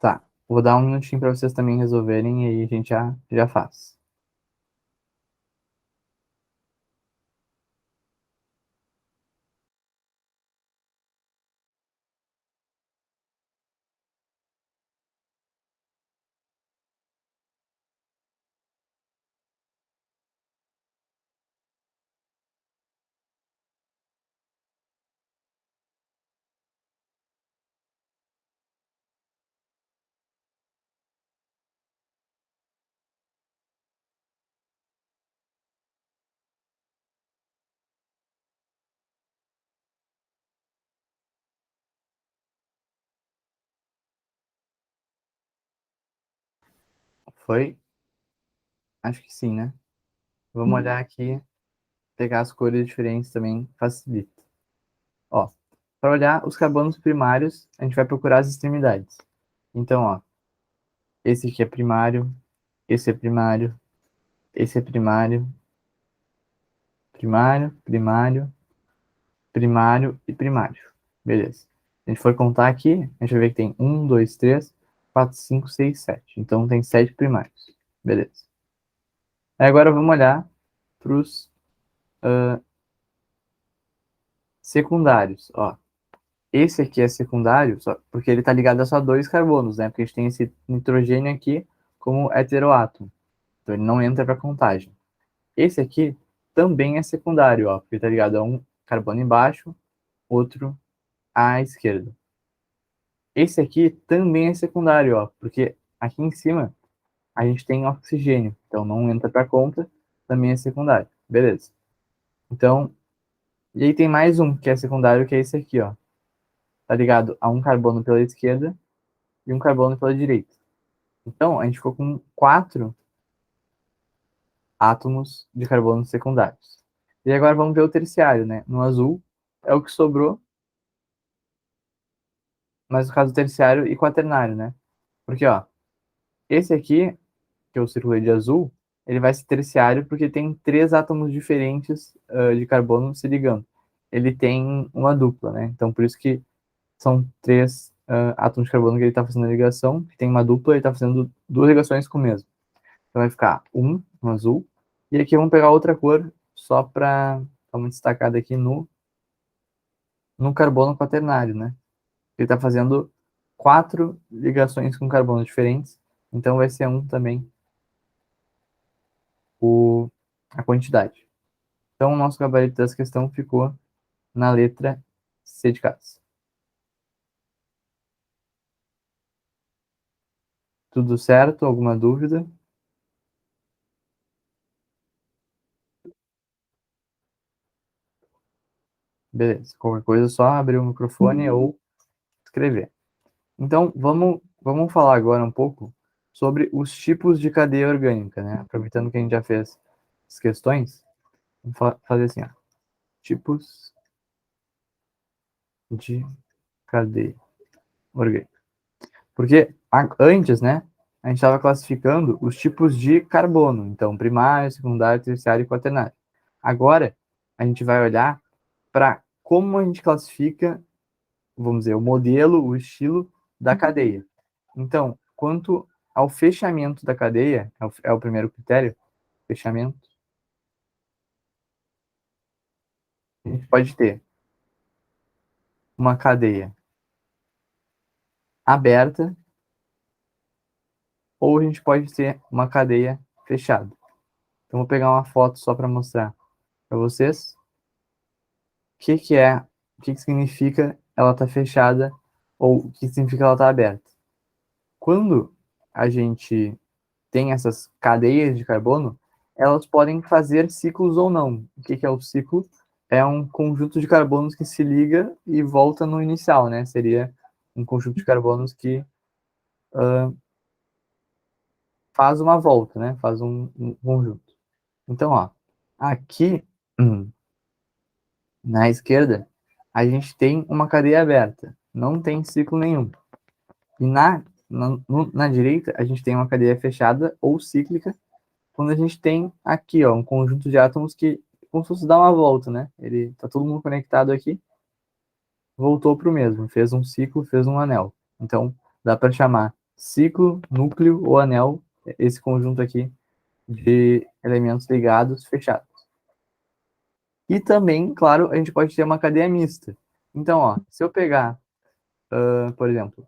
Tá. Vou dar um minutinho para vocês também resolverem e aí a gente já faz. Foi? Acho que sim, né? Vamos olhar aqui, pegar as cores diferentes também facilita. Ó, para olhar os carbonos primários, a gente vai procurar as extremidades. Então, ó, esse aqui é primário, esse é primário, esse é primário, primário, primário, primário e primário. Beleza. a gente for contar aqui, a gente vai ver que tem 1, 2, 3, 4, 5, 6, 7. Então tem 7 primários. Beleza. Aí agora vamos olhar para os secundários. Ó, esse aqui é secundário porque ele está ligado a só 2 carbonos, né? Porque a gente tem esse nitrogênio aqui como heteroátomo. Então ele não entra para contagem. Esse aqui também é secundário, ó, porque está ligado a um carbono embaixo, outro à esquerda. Esse aqui também é secundário, ó, porque aqui em cima a gente tem oxigênio, então não entra para conta, também é secundário. Beleza. Então, e aí tem mais um que é secundário, que é esse aqui, ó. Tá ligado a um carbono pela esquerda e um carbono pela direita. Então, a gente ficou com 4 átomos de carbono secundários. E agora vamos ver o terciário, né? No azul é o que sobrou, mas no caso terciário e quaternário, né? Porque, ó, esse aqui, que eu circulei de azul, ele vai ser terciário porque tem 3 átomos diferentes de carbono se ligando. Ele tem uma dupla, né? Então, por isso que são 3 átomos de carbono que ele está fazendo a ligação, que tem uma dupla, ele está fazendo 2 ligações com o mesmo. Então, vai ficar um no azul. E aqui vamos pegar outra cor, só para dar uma destacada aqui no carbono quaternário, né? Ele está fazendo 4 ligações com carbonos diferentes, então vai ser um também a quantidade. Então, o nosso gabarito dessa questão ficou na letra C de casa. Tudo certo? Alguma dúvida? Beleza. Qualquer coisa, é só abrir o microfone ou escrever. Então, vamos falar agora um pouco sobre os tipos de cadeia orgânica, né? Aproveitando que a gente já fez as questões, vamos fazer assim, ó. Tipos de cadeia orgânica. Porque antes, né, a gente estava classificando os tipos de carbono, então primário, secundário, terciário e quaternário. Agora, a gente vai olhar para como a gente classifica, vamos dizer, o modelo, o estilo da cadeia. Então, quanto ao fechamento da cadeia, é o primeiro critério, fechamento, a gente pode ter uma cadeia aberta ou a gente pode ter uma cadeia fechada. Então, vou pegar uma foto só para mostrar para vocês o que significa ela tá fechada ou o que significa ela tá aberta. Quando a gente tem essas cadeias de carbono, elas podem fazer ciclos ou não. O que é o ciclo? É um conjunto de carbonos que se liga e volta no inicial, né? Seria um conjunto de carbonos que faz uma volta, né? Faz um conjunto. Então, ó, aqui na esquerda, a gente tem uma cadeia aberta, não tem ciclo nenhum. E na direita, a gente tem uma cadeia fechada ou cíclica, quando a gente tem aqui, ó, um conjunto de átomos que, como se fosse dar uma volta, né? Ele tá todo mundo conectado aqui, voltou para o mesmo, fez um ciclo, fez um anel. Então, dá para chamar ciclo, núcleo ou anel, esse conjunto aqui de elementos ligados, fechados. E também, claro, a gente pode ter uma cadeia mista. Então, ó, se eu pegar, por exemplo,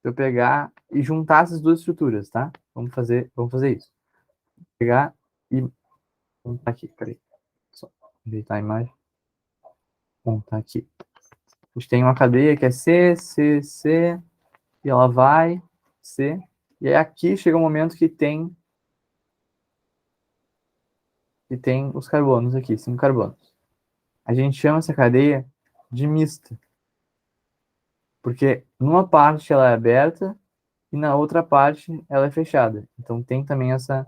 se eu pegar e juntar essas duas estruturas, tá? Vamos fazer isso. Pegar e montar aqui, peraí. Só ajeitar a imagem. Montar aqui. A gente tem uma cadeia que é C, C, C, e ela vai, C. E aí aqui chega um momento que tem os carbonos aqui, 5 carbonos. A gente chama essa cadeia de mista. Porque numa parte ela é aberta e na outra parte ela é fechada. Então tem também essa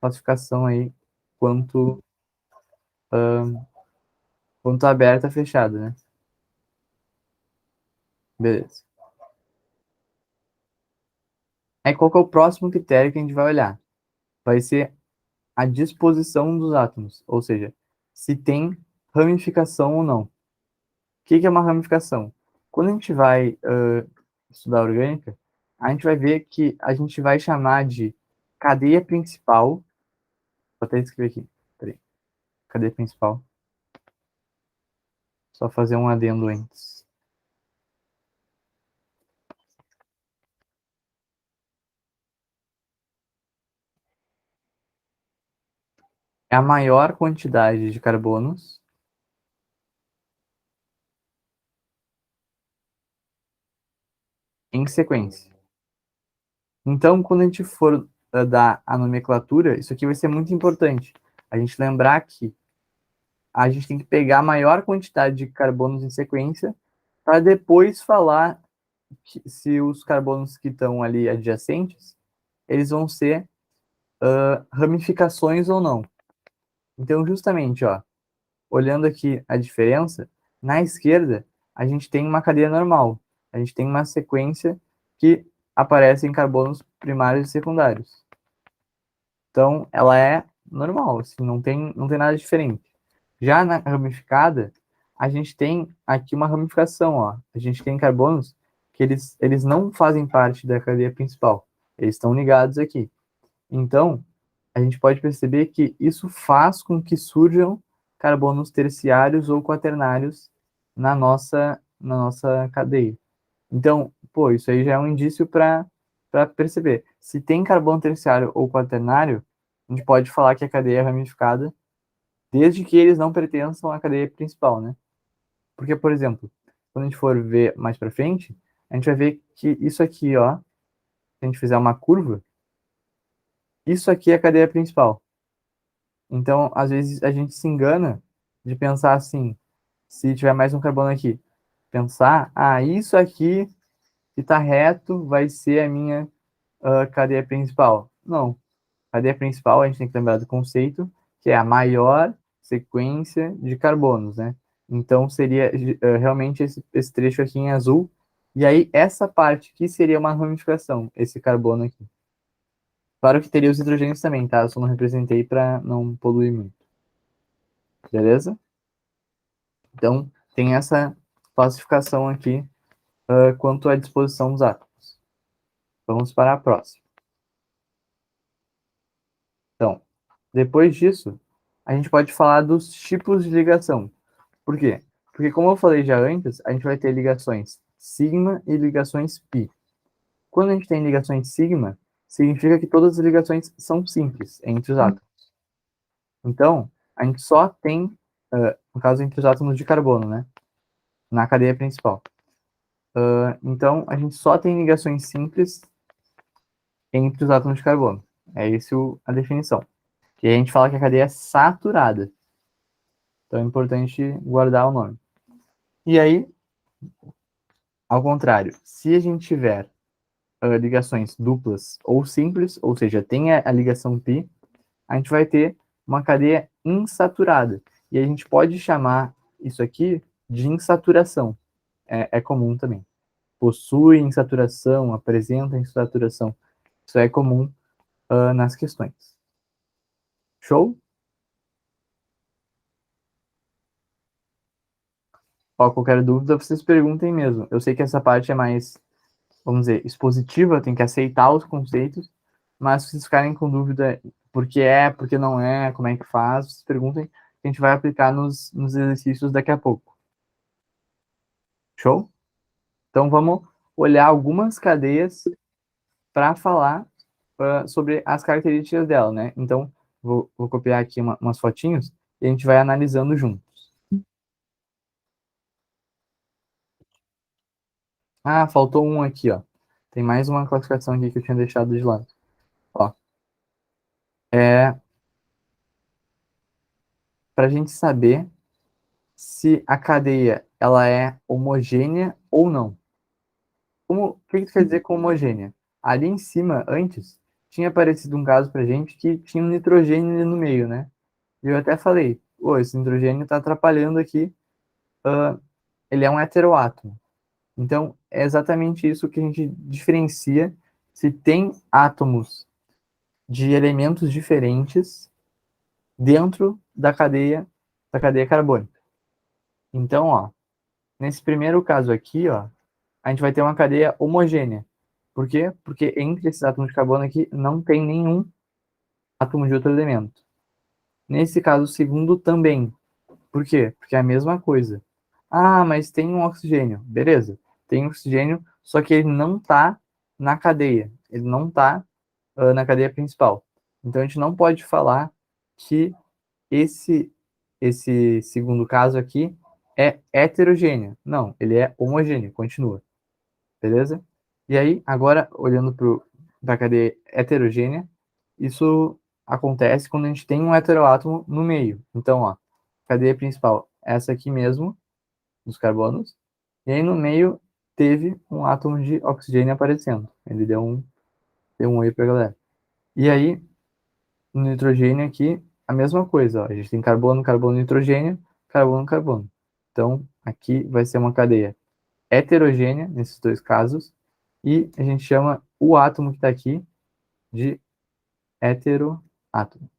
classificação aí quanto aberta e fechada, né? Beleza. Aí qual que é o próximo critério que a gente vai olhar? Vai ser a disposição dos átomos, ou seja, se tem ramificação ou não. O que é uma ramificação? quando a gente vai estudar orgânica, a gente vai ver que a gente vai chamar de cadeia principal. Vou até escrever aqui. Peraí. Cadeia principal. Só fazer um adendo antes. É a maior quantidade de carbonos em sequência. Então, quando a gente for dar a nomenclatura, isso aqui vai ser muito importante. A gente lembrar que a gente tem que pegar a maior quantidade de carbonos em sequência para depois falar se os carbonos que estão ali adjacentes, eles vão ser ramificações ou não. Então, justamente, ó, olhando aqui a diferença, na esquerda, a gente tem uma cadeia normal. A gente tem uma sequência que aparece em carbonos primários e secundários. Então, ela é normal, assim, não tem nada diferente. Já na ramificada, a gente tem aqui uma ramificação, ó. A gente tem carbonos que eles não fazem parte da cadeia principal. Eles estão ligados aqui. Então, a gente pode perceber que isso faz com que surjam carbonos terciários ou quaternários na nossa cadeia. Então, pô, isso aí já é um indício para perceber. Se tem carbono terciário ou quaternário, a gente pode falar que a cadeia é ramificada, desde que eles não pertençam à cadeia principal, né? Porque, por exemplo, quando a gente for ver mais para frente, a gente vai ver que isso aqui, ó, se a gente fizer uma curva, isso aqui é a cadeia principal. Então, às vezes, a gente se engana de pensar assim, se tiver mais um carbono aqui, pensar, isso aqui que está reto vai ser a minha cadeia principal. Não. Cadeia principal, a gente tem que lembrar do conceito, que é a maior sequência de carbonos, né? Então, seria realmente esse trecho aqui em azul. E aí, essa parte aqui seria uma ramificação, esse carbono aqui. Claro que teria os hidrogênios também, tá? Eu só não representei para não poluir muito. Beleza? Então, tem essa classificação aqui quanto à disposição dos átomos. Vamos para a próxima. Então, depois disso, a gente pode falar dos tipos de ligação. Por quê? Porque, como eu falei já antes, a gente vai ter ligações sigma e ligações pi. Quando a gente tem ligações sigma, significa que todas as ligações são simples entre os átomos. Então, a gente só tem, no caso, entre os átomos de carbono, né? Na cadeia principal. Então, a gente só tem ligações simples entre os átomos de carbono. É isso a definição. E a gente fala que a cadeia é saturada. Então é importante guardar o nome. E aí, ao contrário, se a gente tiver ligações duplas ou simples, ou seja, tem a ligação pi, a gente vai ter uma cadeia insaturada. E a gente pode chamar isso aqui de insaturação. É comum também. Possui insaturação, apresenta insaturação. Isso é comum nas questões. Show? Ó, qualquer dúvida, vocês perguntem mesmo. Eu sei que essa parte é mais, vamos dizer, expositiva, tem que aceitar os conceitos, mas se vocês ficarem com dúvida por que não é, como é que faz, vocês perguntem, que a gente vai aplicar nos exercícios daqui a pouco. Show? Então vamos olhar algumas cadeias para falar sobre as características dela, né? Então, vou copiar aqui umas fotinhos e a gente vai analisando juntos. Ah, faltou um aqui, ó. Tem mais uma classificação aqui que eu tinha deixado de lado. Ó, é para a gente saber se a cadeia ela é homogênea ou não. O que isso quer dizer com homogênea? Ali em cima, antes, tinha aparecido um caso pra gente que tinha um nitrogênio ali no meio, né? E eu até falei, esse nitrogênio está atrapalhando aqui, ele é um heteroátomo. Então, é exatamente isso que a gente diferencia se tem átomos de elementos diferentes dentro da cadeia carbônica. Então, ó, Nesse primeiro caso aqui, ó, a gente vai ter uma cadeia homogênea. Por quê? Porque entre esses átomos de carbono aqui não tem nenhum átomo de outro elemento. Nesse caso segundo também. Por quê? Porque é a mesma coisa. Ah, mas tem um oxigênio. Beleza. Tem um oxigênio, só que ele não está na cadeia. Ele não está na cadeia principal. Então a gente não pode falar que esse, esse segundo caso aqui é heterogêneo. Não, ele é homogêneo. Continua. Beleza? E aí, agora, olhando para a cadeia heterogênea, isso acontece quando a gente tem um heteroátomo no meio. Então, ó, cadeia principal, essa aqui mesmo, dos carbonos, e aí no meio teve um átomo de oxigênio aparecendo. Ele deu um oi para a galera. E aí, no nitrogênio aqui, a mesma coisa. Ó, a gente tem carbono, carbono, nitrogênio, carbono, carbono. Então, aqui vai ser uma cadeia heterogênea, nesses dois casos, e a gente chama o átomo que está aqui de heteroátomo.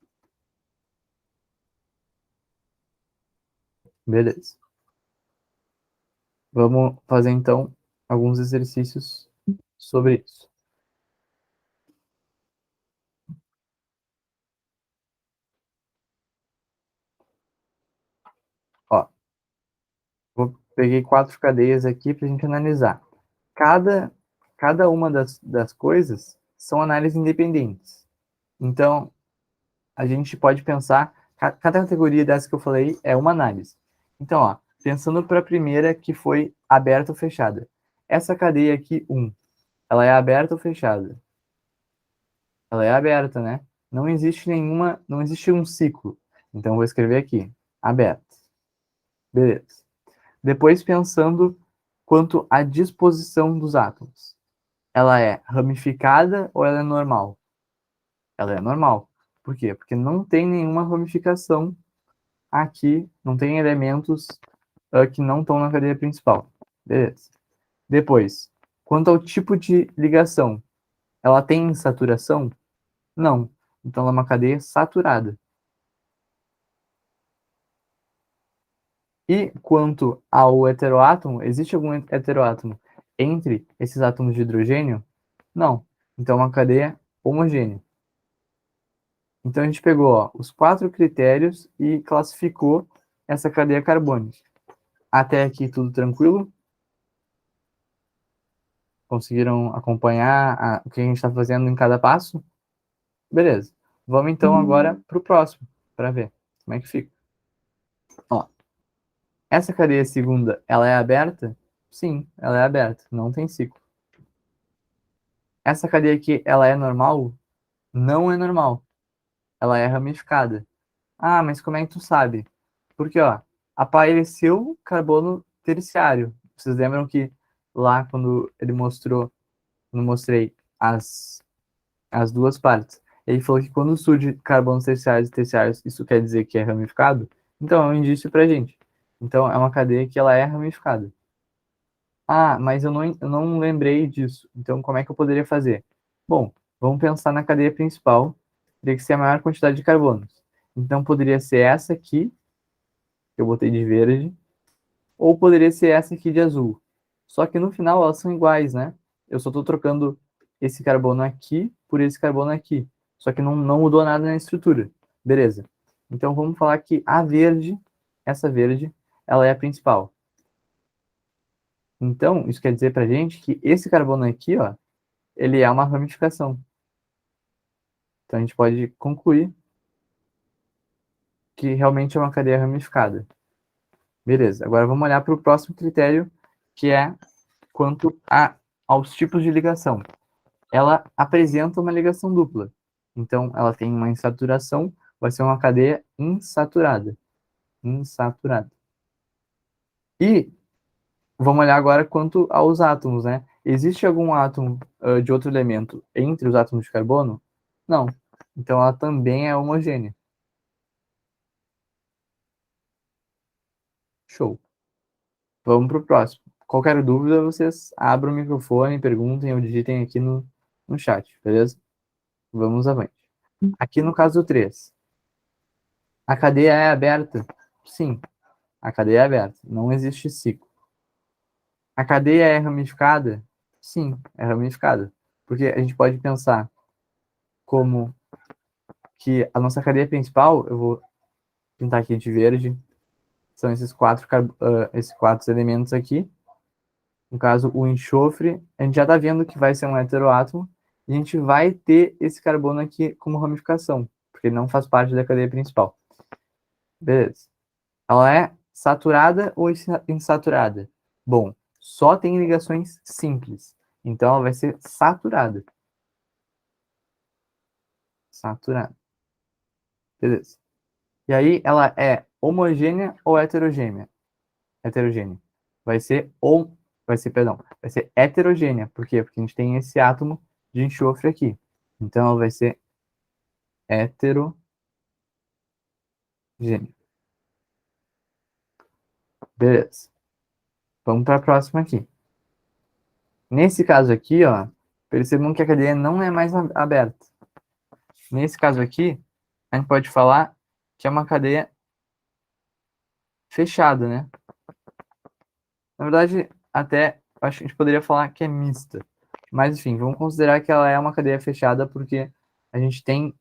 Beleza. Vamos fazer então alguns exercícios sobre isso. Ó, peguei 4 cadeias aqui para a gente analisar. Cada uma das coisas são análises independentes. Então, a gente pode pensar, cada categoria dessa que eu falei é uma análise. Então, ó, pensando para a primeira, que foi aberta ou fechada. Essa cadeia aqui, 1, ela é aberta ou fechada? Ela é aberta, né? Não existe um ciclo. Então, eu vou escrever aqui, aberta. Beleza. Depois, pensando quanto à disposição dos átomos. Ela é ramificada ou ela é normal? Ela é normal. Por quê? Porque não tem nenhuma ramificação aqui, não tem elementos que não estão na cadeia principal. Beleza. Depois, quanto ao tipo de ligação, ela tem saturação? Não. Então ela é uma cadeia saturada. E quanto ao heteroátomo, existe algum heteroátomo entre esses átomos de hidrogênio? Não. Então é uma cadeia homogênea. Então a gente pegou ó, os 4 critérios e classificou essa cadeia carbônica. Até aqui tudo tranquilo? Conseguiram acompanhar o que a gente está fazendo em cada passo? Beleza. Vamos então agora para o próximo, para ver como é que fica. Ó, essa cadeia segunda, ela é aberta? Sim, ela é aberta, não tem ciclo. Essa cadeia aqui, ela é normal? Não é normal. Ela é ramificada. Ah, mas como é que tu sabe? Porque, ó, apareceu carbono terciário. Vocês lembram que lá quando ele mostrou, quando mostrei as duas partes, ele falou que quando surge carbonos terciários e terciários, isso quer dizer que é ramificado? Então, é um indício pra gente. Então, é uma cadeia que ela é ramificada. Ah, mas eu não lembrei disso. Então, como é que eu poderia fazer? Bom, vamos pensar na cadeia principal. Teria que ser a maior quantidade de carbonos. Então, poderia ser essa aqui, que eu botei de verde, ou poderia ser essa aqui de azul. Só que no final elas são iguais, né? Eu só estou trocando esse carbono aqui por esse carbono aqui. Só que não mudou nada na estrutura. Beleza. Então vamos falar que a verde, essa verde, ela é a principal. Então, isso quer dizer pra gente que esse carbono aqui, ó, ele é uma ramificação. Então a gente pode concluir que realmente é uma cadeia ramificada. Beleza. Agora vamos olhar para o próximo critério, que é quanto aos tipos de ligação. Ela apresenta uma ligação dupla. Então, ela tem uma insaturação, vai ser uma cadeia insaturada. Insaturada. E vamos olhar agora quanto aos átomos, né? Existe algum átomo de outro elemento entre os átomos de carbono? Não. Então, ela também é homogênea. Show. Vamos para o próximo. Qualquer dúvida, vocês abram o microfone, perguntem ou digitem aqui no chat, beleza? Vamos avante. Aqui no caso 3, a cadeia é aberta? Sim, a cadeia é aberta, não existe ciclo. A cadeia é ramificada? Sim, é ramificada. Porque a gente pode pensar como que a nossa cadeia principal, eu vou pintar aqui de verde, são esses quatro elementos aqui. No caso, o enxofre, a gente já está vendo que vai ser um heteroátomo, e a gente vai ter esse carbono aqui como ramificação, porque ele não faz parte da cadeia principal. Beleza. Ela é saturada ou insaturada? Bom, só tem ligações simples. Então ela vai ser saturada. Saturada. Beleza. E aí ela é homogênea ou heterogênea? Heterogênea. Vai ser vai ser heterogênea. Por quê? Porque a gente tem esse átomo de enxofre aqui. Então ela vai ser heterogênea. Beleza. Vamos para a próxima aqui. Nesse caso aqui, ó, percebam que a cadeia não é mais aberta. Nesse caso aqui, a gente pode falar que é uma cadeia fechada, né? Na verdade, até acho que a gente poderia falar que é mista. Mas, enfim, vamos considerar que ela é uma cadeia fechada porque a gente tem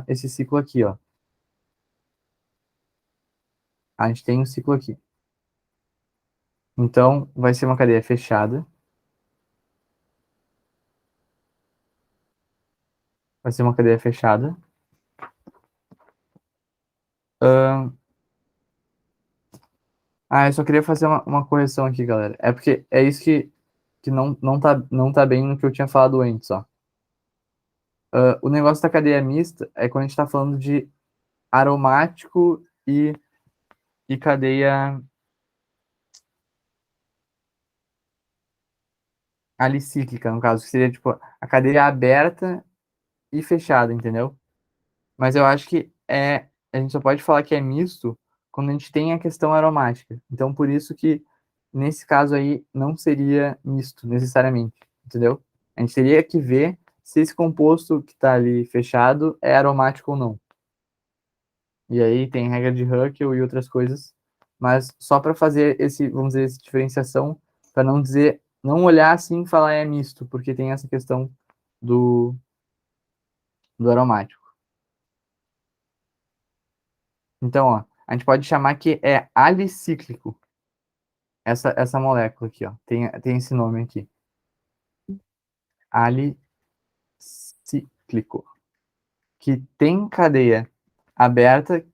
esse ciclo aqui, ó. A gente tem um ciclo aqui. Então, vai ser uma cadeia fechada. Vai ser uma cadeia fechada. Eu só queria fazer uma correção aqui, galera. É porque é isso que não tá bem no que eu tinha falado antes, ó. O negócio da cadeia mista é quando a gente está falando de aromático e cadeia alicíclica, no caso, que seria tipo a cadeia aberta e fechada, entendeu? Mas eu acho que a gente só pode falar que é misto quando a gente tem a questão aromática. Então, por isso que nesse caso aí não seria misto necessariamente, entendeu? A gente teria que ver se esse composto que está ali fechado é aromático ou não. E aí tem regra de Huckel e outras coisas, mas só para fazer vamos dizer, essa diferenciação, para não dizer, não olhar assim e falar é misto, porque tem essa questão do, do aromático. Então, ó, a gente pode chamar que é alicíclico, essa molécula aqui, ó, tem esse nome aqui, alicíclico, que tem cadeia aberta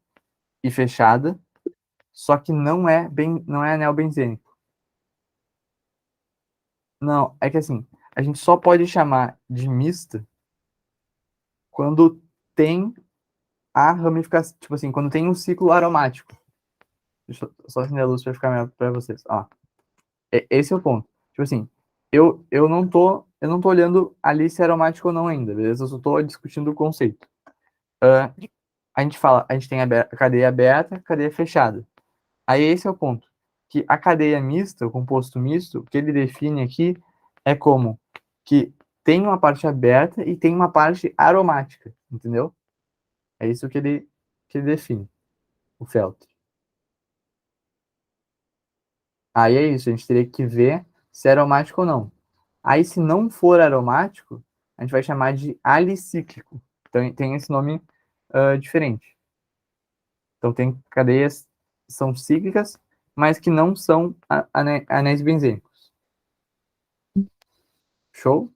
e fechada, só que não é anel benzênico. Não, é que assim, a gente só pode chamar de mista quando tem a ramificação, tipo assim, quando tem um ciclo aromático. Deixa eu só acender a luz para ficar melhor para vocês. Ó, esse é o ponto. Tipo assim, eu não tô olhando ali se é aromático ou não ainda, beleza? Eu só tô discutindo o conceito. A gente tem a cadeia aberta, cadeia fechada. Aí esse é o ponto. Que a cadeia mista, o composto misto, o que ele define aqui é como que tem uma parte aberta e tem uma parte aromática, entendeu? É isso que ele define, o Feltri. Aí é isso, a gente teria que ver se é aromático ou não. Aí, se não for aromático, a gente vai chamar de alicíclico. Então, tem esse nome diferente. Então, tem cadeias que são cíclicas, mas que não são anéis benzênicos. Show?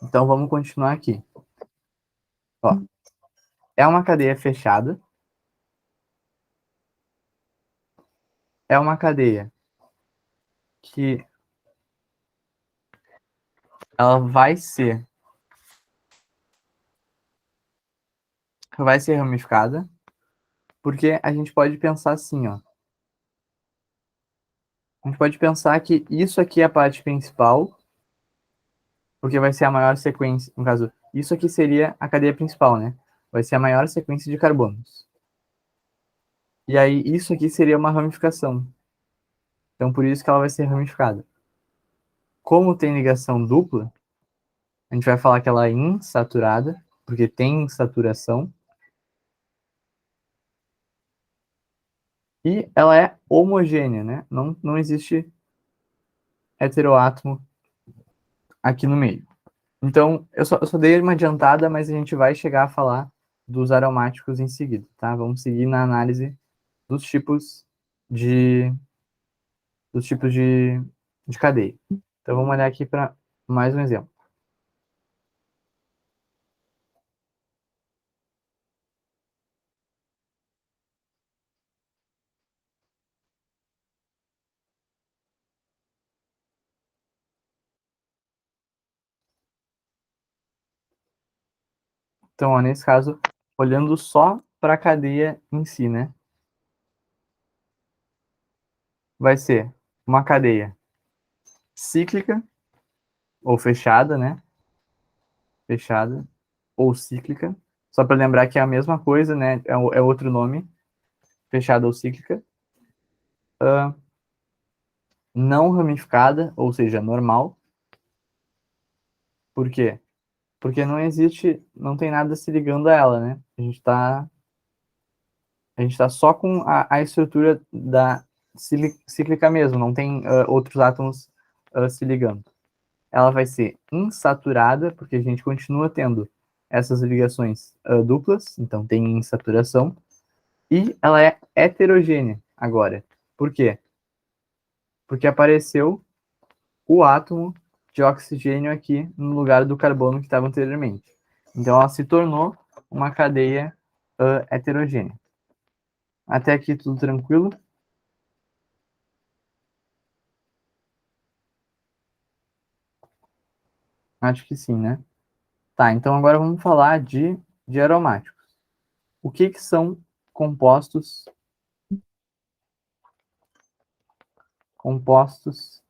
Então, vamos continuar aqui. Ó, é uma cadeia fechada. É uma cadeia que ela vai ser ramificada, porque a gente pode pensar assim, ó. A gente pode pensar que isso aqui é a parte principal, porque vai ser a maior sequência, no caso, isso aqui seria a cadeia principal, né? Vai ser a maior sequência de carbonos. E aí, isso aqui seria uma ramificação. Então, por isso que ela vai ser ramificada. Como tem ligação dupla, a gente vai falar que ela é insaturada, porque tem insaturação. E ela é homogênea, né? Não existe heteroátomo aqui no meio. Então, eu só dei uma adiantada, mas a gente vai chegar a falar dos aromáticos em seguida, tá? Vamos seguir na análise dos tipos de, dos tipos de cadeia. Então, vamos olhar aqui para mais um exemplo. Então, ó, nesse caso, olhando só para a cadeia em si, né? Vai ser uma cadeia cíclica ou fechada, né? Fechada ou cíclica. Só para lembrar que é a mesma coisa, né? É outro nome, fechada ou cíclica. Não ramificada, ou seja, normal. Por quê? Porque não existe, não tem nada se ligando a ela, né? A gente tá só com a estrutura da cíclica mesmo, não tem outros átomos se ligando. Ela vai ser insaturada, porque a gente continua tendo essas ligações duplas, então tem insaturação, e ela é heterogênea agora. Por quê? Porque apareceu o átomo de oxigênio aqui no lugar do carbono que estava anteriormente. Então ela se tornou uma cadeia heterogênea. Até aqui tudo tranquilo? Acho que sim, né? Tá, então agora vamos falar de aromáticos. O que são compostos compostos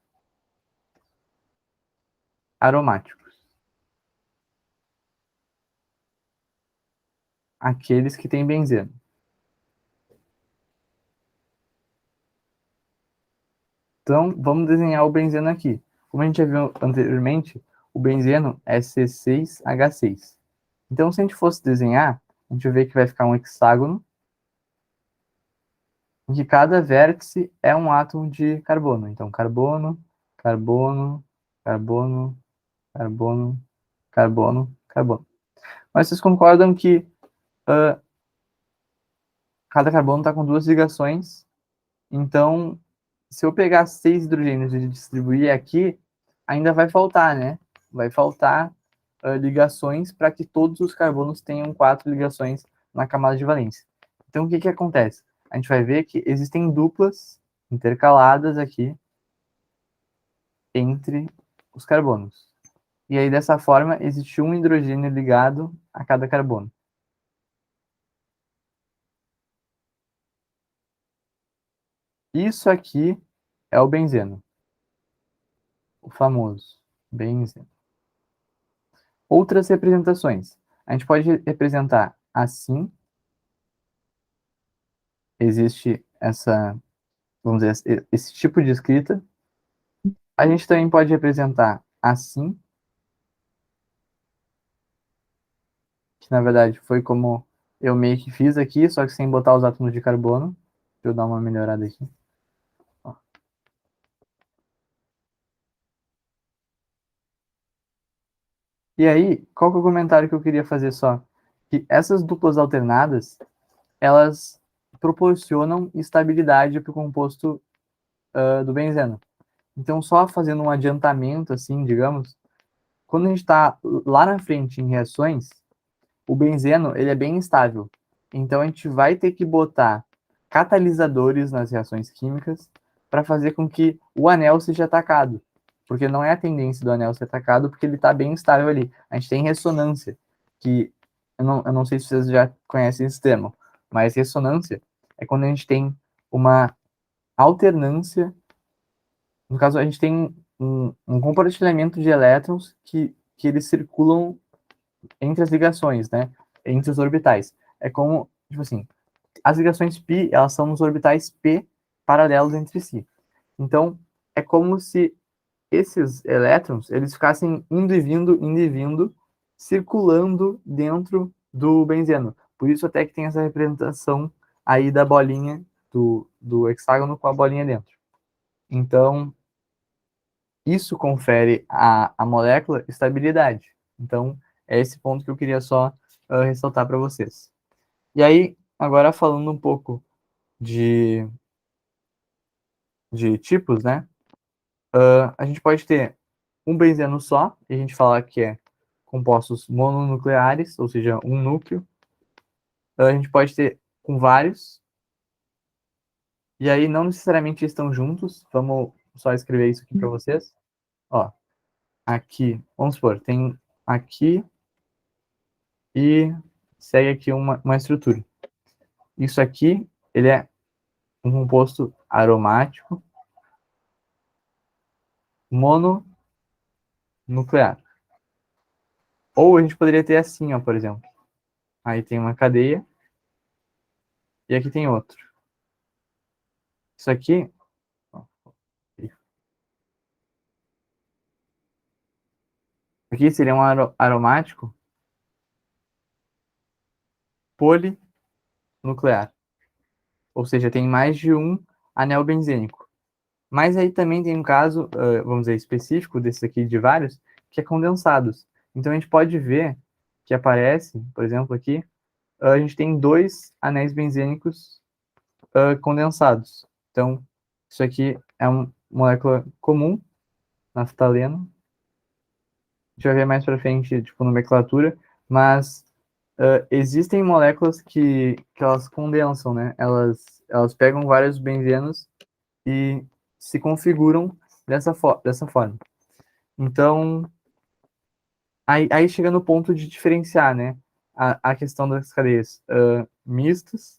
aromáticos? Aqueles que têm benzeno. Então, vamos desenhar o benzeno aqui. Como a gente já viu anteriormente, o benzeno é C6H6. Então, se a gente fosse desenhar, a gente vai ver que vai ficar um hexágono, em que cada vértice é um átomo de carbono. Então, carbono, carbono, carbono, carbono, carbono, carbono. Mas vocês concordam que cada carbono está com duas ligações? Então, se eu pegar 6 hidrogênios e distribuir aqui, ainda vai faltar, né? Vai faltar ligações para que todos os carbonos tenham 4 ligações na camada de valência. Então, o que acontece? A gente vai ver que existem duplas intercaladas aqui entre os carbonos. E aí, dessa forma, existe um hidrogênio ligado a cada carbono. Isso aqui é o benzeno, o famoso benzeno. Outras representações. A gente pode representar assim. Existe vamos dizer, esse tipo de escrita. A gente também pode representar assim, que na verdade foi como eu meio que fiz aqui, só que sem botar os átomos de carbono. Deixa eu dar uma melhorada aqui. Ó. E aí, qual que é o comentário que eu queria fazer só? Que essas duplas alternadas, elas proporcionam estabilidade para o composto do benzeno. Então, só fazendo um adiantamento, assim, digamos, quando a gente está lá na frente em reações, o benzeno ele é bem instável. Então, a gente vai ter que botar catalisadores nas reações químicas para fazer com que o anel seja atacado. Porque não é a tendência do anel ser atacado, porque ele está bem instável ali. A gente tem ressonância, que eu não sei se vocês já conhecem esse termo, mas ressonância é quando a gente tem uma alternância. No caso, a gente tem um compartilhamento de elétrons que eles circulam entre as ligações, né? Entre os orbitais. É como, tipo assim, as ligações π, elas são nos orbitais p paralelos entre si. Então, é como se esses elétrons, eles ficassem indo e vindo, circulando dentro do benzeno. Por isso até que tem essa representação aí da bolinha do hexágono com a bolinha dentro. Então, isso confere à molécula estabilidade. Então, é esse ponto que eu queria só ressaltar para vocês. E aí, agora falando um pouco de, de tipos, né? A gente pode ter um benzeno só, e a gente fala que é compostos mononucleares, ou seja, um núcleo. A gente pode ter com vários, e aí não necessariamente estão juntos. Vamos só escrever isso aqui para vocês. Ó, aqui, vamos supor, tem aqui e segue aqui uma estrutura. Isso aqui, ele é um composto aromático mononuclear. Ou a gente poderia ter assim, ó, por exemplo. Aí tem uma cadeia e aqui tem outro. Isso aqui, ó, aqui seria um aromático polinuclear. Ou seja, tem mais de um anel benzênico. Mas aí também tem um caso, vamos dizer, específico desses aqui de vários, que é condensados. Então a gente pode ver que aparece, por exemplo, aqui, a gente tem dois anéis benzênicos condensados. Então, isso aqui é uma molécula comum, naftaleno. A gente vai ver mais para frente, tipo, nomenclatura, mas existem moléculas que elas condensam, né? Elas pegam vários benzenos e se configuram dessa forma. Então, aí chega no ponto de diferenciar, né? A questão das cadeias mistas,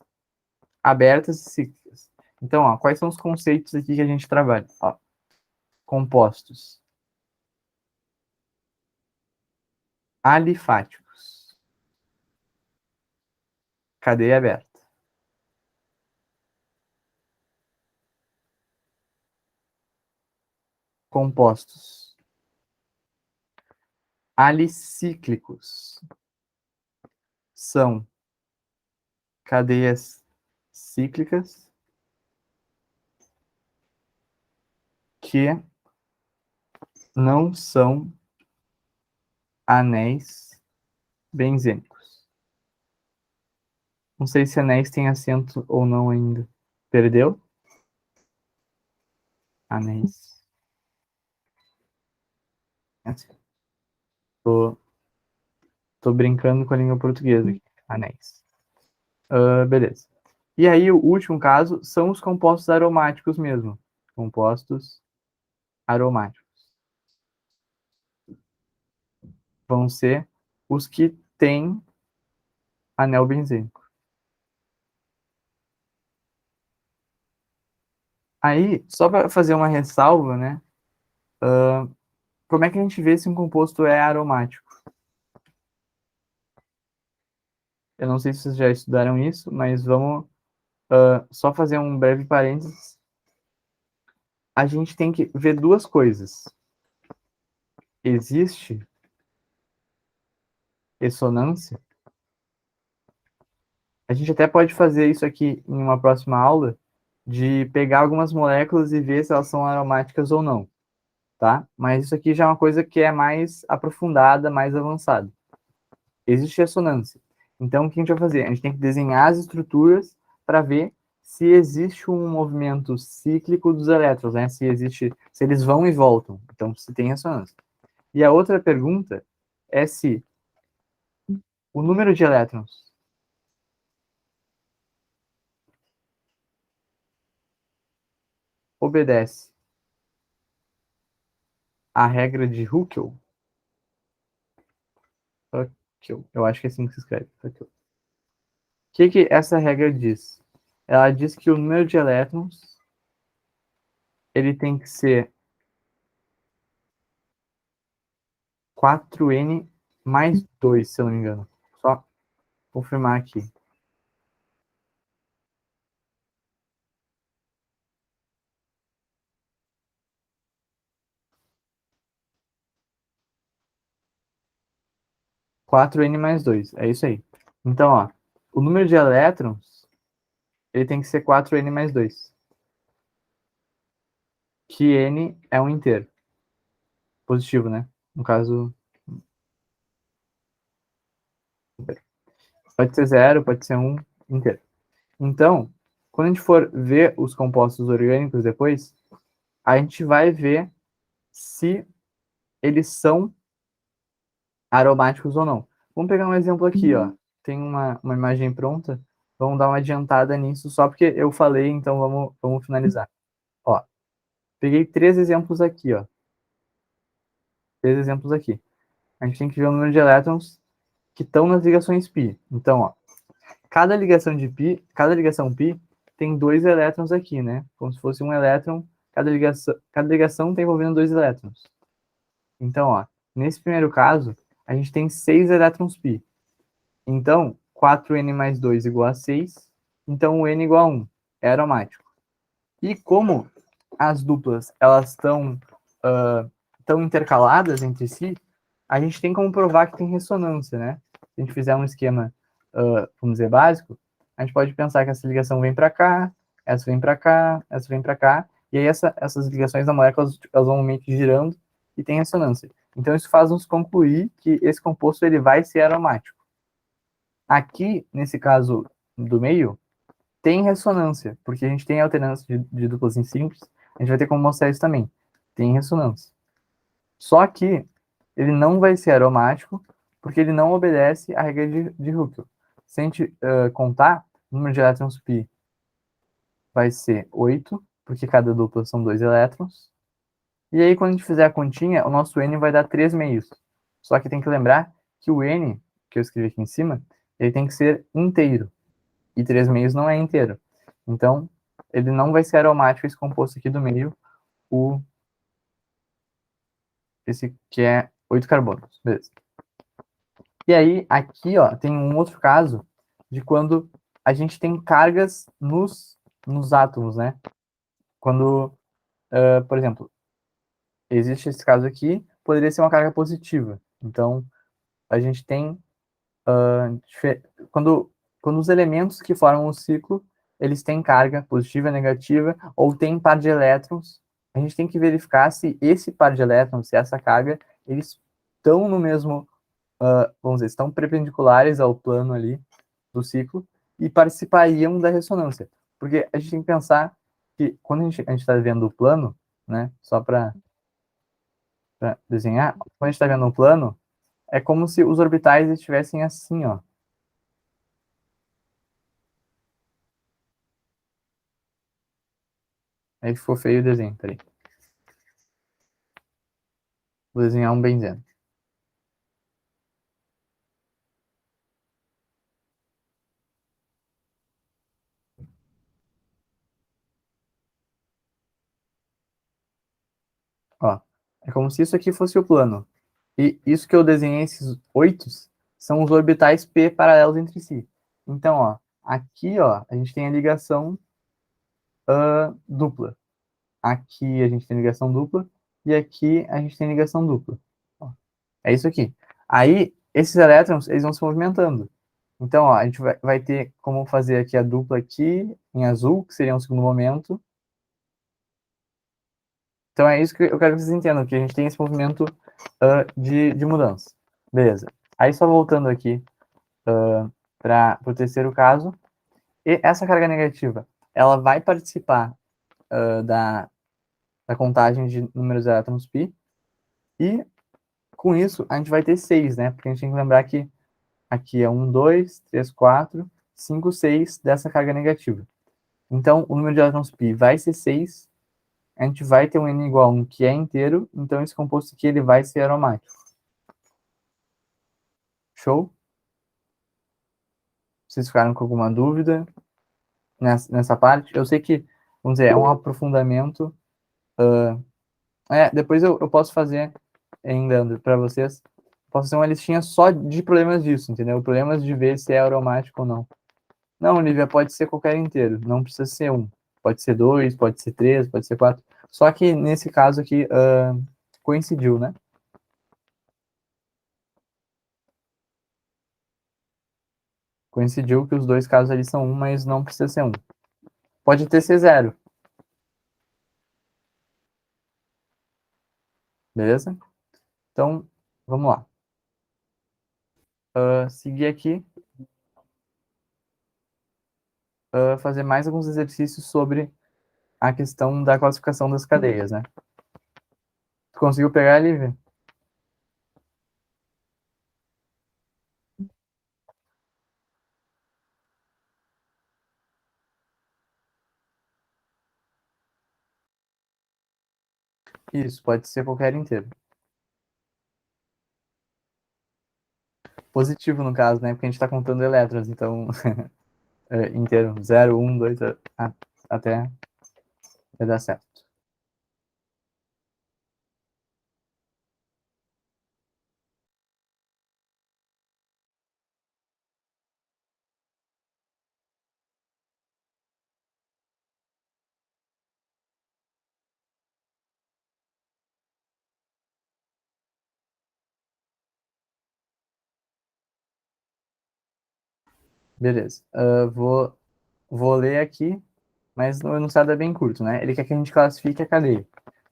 abertas e cíclicas. Então, ó, quais são os conceitos aqui que a gente trabalha? Ó, compostos alifáticos, cadeia aberta. Compostos alicíclicos são cadeias cíclicas que não são anéis benzênicos. Não sei se anéis tem acento ou não ainda. Perdeu? Anéis. Assim, Tô, tô brincando com a língua portuguesa aqui. Anéis. Beleza. E aí, o último caso são os compostos aromáticos mesmo. Compostos aromáticos. Vão ser os que têm anel benzênico. Aí, só para fazer uma ressalva, né? Como é que a gente vê se um composto é aromático? Eu não sei se vocês já estudaram isso, mas vamos só fazer um breve parênteses. A gente tem que ver duas coisas. Existe ressonância? A gente até pode fazer isso aqui em uma próxima aula, de pegar algumas moléculas e ver se elas são aromáticas ou não, tá? Mas isso aqui já é uma coisa que é mais aprofundada, mais avançada. Existe ressonância. Então, o que a gente vai fazer? A gente tem que desenhar as estruturas para ver se existe um movimento cíclico dos elétrons, né? Se eles vão e voltam. Então, se tem ressonância. E a outra pergunta é se o número de elétrons obedece à regra de Huckel. Huckel, eu acho que é assim que se escreve. Huckel. O que essa regra diz? Ela diz que o número de elétrons ele tem que ser 4n mais 2, se eu não me engano. Só confirmar aqui. 4n mais 2, é isso aí. Então, ó, o número de elétrons ele tem que ser 4n mais 2. Que n é um inteiro. Positivo, né? No caso, pode ser 0, pode ser 1, inteiro. Então, quando a gente for ver os compostos orgânicos depois, a gente vai ver se eles são aromáticos ou não. Vamos pegar um exemplo aqui, ó. Tem uma imagem pronta. Vamos dar uma adiantada nisso, só porque eu falei, então vamos finalizar. Ó, peguei 3 exemplos aqui, ó. 3 exemplos aqui. A gente tem que ver o número de elétrons que estão nas ligações π. Então, ó, cada ligação π tem 2 elétrons aqui, né? Como se fosse um elétron, cada ligação está envolvendo 2 elétrons. Então, ó, nesse primeiro caso, a gente tem 6 elétrons π. Então, 4n mais 2 igual a 6. Então, o n igual a 1. É aromático. E como as duplas elas estão tão intercaladas entre si, a gente tem como provar que tem ressonância, né? Se a gente fizer um esquema, vamos dizer, básico, a gente pode pensar que essa ligação vem para cá, essa vem para cá, essa vem para cá, e aí essas ligações da molécula elas vão meio que girando e tem ressonância. Então, isso faz nos concluir que esse composto ele vai ser aromático. Aqui, nesse caso do meio, tem ressonância, porque a gente tem alternância de duplas em simples, a gente vai ter como mostrar isso também. Tem ressonância. Só que ele não vai ser aromático, porque ele não obedece à regra de Huckel. Se a gente contar, o número de elétrons π vai ser 8, porque cada dupla são 2 elétrons. E aí, quando a gente fizer a continha, o nosso N vai dar 3 meios. Só que tem que lembrar que o N, que eu escrevi aqui em cima, ele tem que ser inteiro. E 3 meios não é inteiro. Então, ele não vai ser aromático esse composto aqui do meio, esse que é 8 carbonos. Beleza. E aí, aqui, ó, tem um outro caso de quando a gente tem cargas nos átomos, né? Quando, por exemplo, existe esse caso aqui, poderia ser uma carga positiva. Então, a gente tem, quando, quando os elementos que formam o ciclo, eles têm carga positiva, negativa, ou tem par de elétrons, a gente tem que verificar se esse par de elétrons, se essa carga, eles estão no mesmo, vamos dizer, estão perpendiculares ao plano ali do ciclo e participariam da ressonância. Porque a gente tem que pensar que quando a gente está vendo o plano, né, só para desenhar, quando a gente está vendo o plano, é como se os orbitais estivessem assim, ó. Aí ficou feio o desenho, peraí. Vou desenhar um benzeno. Ó, é como se isso aqui fosse o plano. E isso que eu desenhei, esses 8, são os orbitais p paralelos entre si. Então, ó, aqui, ó, a gente tem a ligação dupla. Aqui a gente tem ligação dupla e aqui a gente tem ligação dupla. Ó, é isso aqui. Aí, esses elétrons, eles vão se movimentando. Então, ó, a gente vai ter como fazer aqui a dupla aqui, em azul, que seria um segundo momento. Então, é isso que eu quero que vocês entendam, que a gente tem esse movimento de mudança. Beleza. Aí, só voltando aqui para o terceiro caso. E essa carga negativa, ela vai participar da contagem de números de elétrons π. E, com isso, a gente vai ter 6, né? Porque a gente tem que lembrar que aqui é 1, 2, 3, 4, 5, 6 dessa carga negativa. Então, o número de elétrons π vai ser 6. A gente vai ter um N igual a 1 que é inteiro. Então, esse composto aqui ele vai ser aromático. Show? Vocês ficaram com alguma dúvida nessa parte? Eu sei que, vamos dizer, é um aprofundamento. Depois eu posso fazer, ainda para vocês, posso fazer uma listinha só de problemas disso, entendeu? Problemas de ver se é aromático ou não. Não, Olivia, pode ser qualquer inteiro, não precisa ser 1. Pode ser 2, pode ser 3, pode ser 4. Só que nesse caso aqui, coincidiu, né? Coincidiu que os dois casos ali são 1, mas não precisa ser 1. Pode ter C0. Beleza? Então, vamos lá. Seguir aqui. Fazer mais alguns exercícios sobre a questão da classificação das cadeias, né? Tu conseguiu pegar, Lívia? Isso, pode ser qualquer inteiro. Positivo, no caso, né? Porque a gente está contando elétrons, então, inteiro. 0, 1, 2, até vai dar certo. Beleza. Vou ler aqui, mas o enunciado é bem curto, né? Ele quer que a gente classifique a cadeia.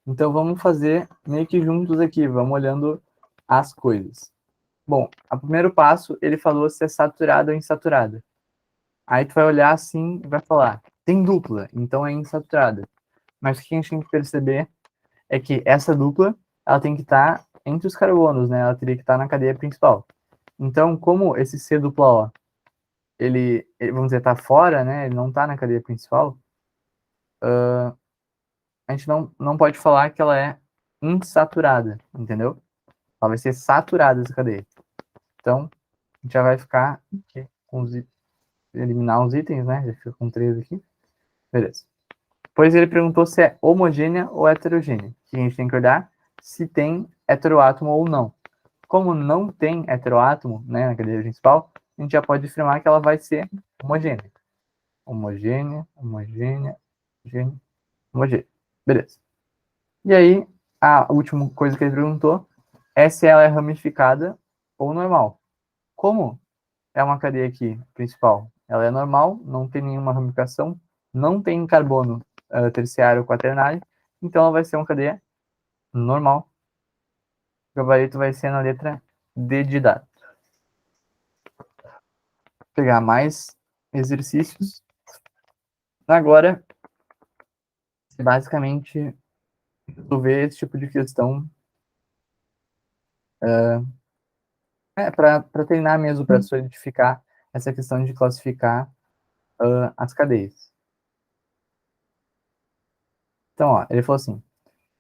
Então, vamos fazer meio que juntos aqui, vamos olhando as coisas. Bom, o primeiro passo, ele falou se é saturada ou insaturada. Aí tu vai olhar assim e vai falar, tem dupla, então é insaturada. Mas o que a gente tem que perceber é que essa dupla, ela tem que estar entre os carbonos, né? Ela teria que estar na cadeia principal. Então, como esse C dupla O, vamos dizer, tá fora, né? Ele não tá na cadeia principal, a gente não pode falar que ela é insaturada, entendeu? Ela vai ser saturada essa cadeia. Então, a gente já vai ficar aqui com eliminar os itens, né? Já fica com 3 aqui. Beleza. Depois ele perguntou se é homogênea ou heterogênea. Que a gente tem que olhar se tem heteroátomo ou não. Como não tem heteroátomo, né, na cadeia principal, a gente já pode afirmar que ela vai ser homogênea. Homogênea, homogênea, homogênea, homogênea. Beleza. E aí, a última coisa que ele perguntou é se ela é ramificada ou normal. Como é uma cadeia aqui principal? Ela é normal, não tem nenhuma ramificação, não tem carbono terciário ou quaternário, então ela vai ser uma cadeia normal. O gabarito vai ser na letra D de dado. Vou pegar mais exercícios. Agora, basicamente, resolver esse tipo de questão para treinar mesmo, para solidificar essa questão de classificar as cadeias. Então, ó, ele falou assim: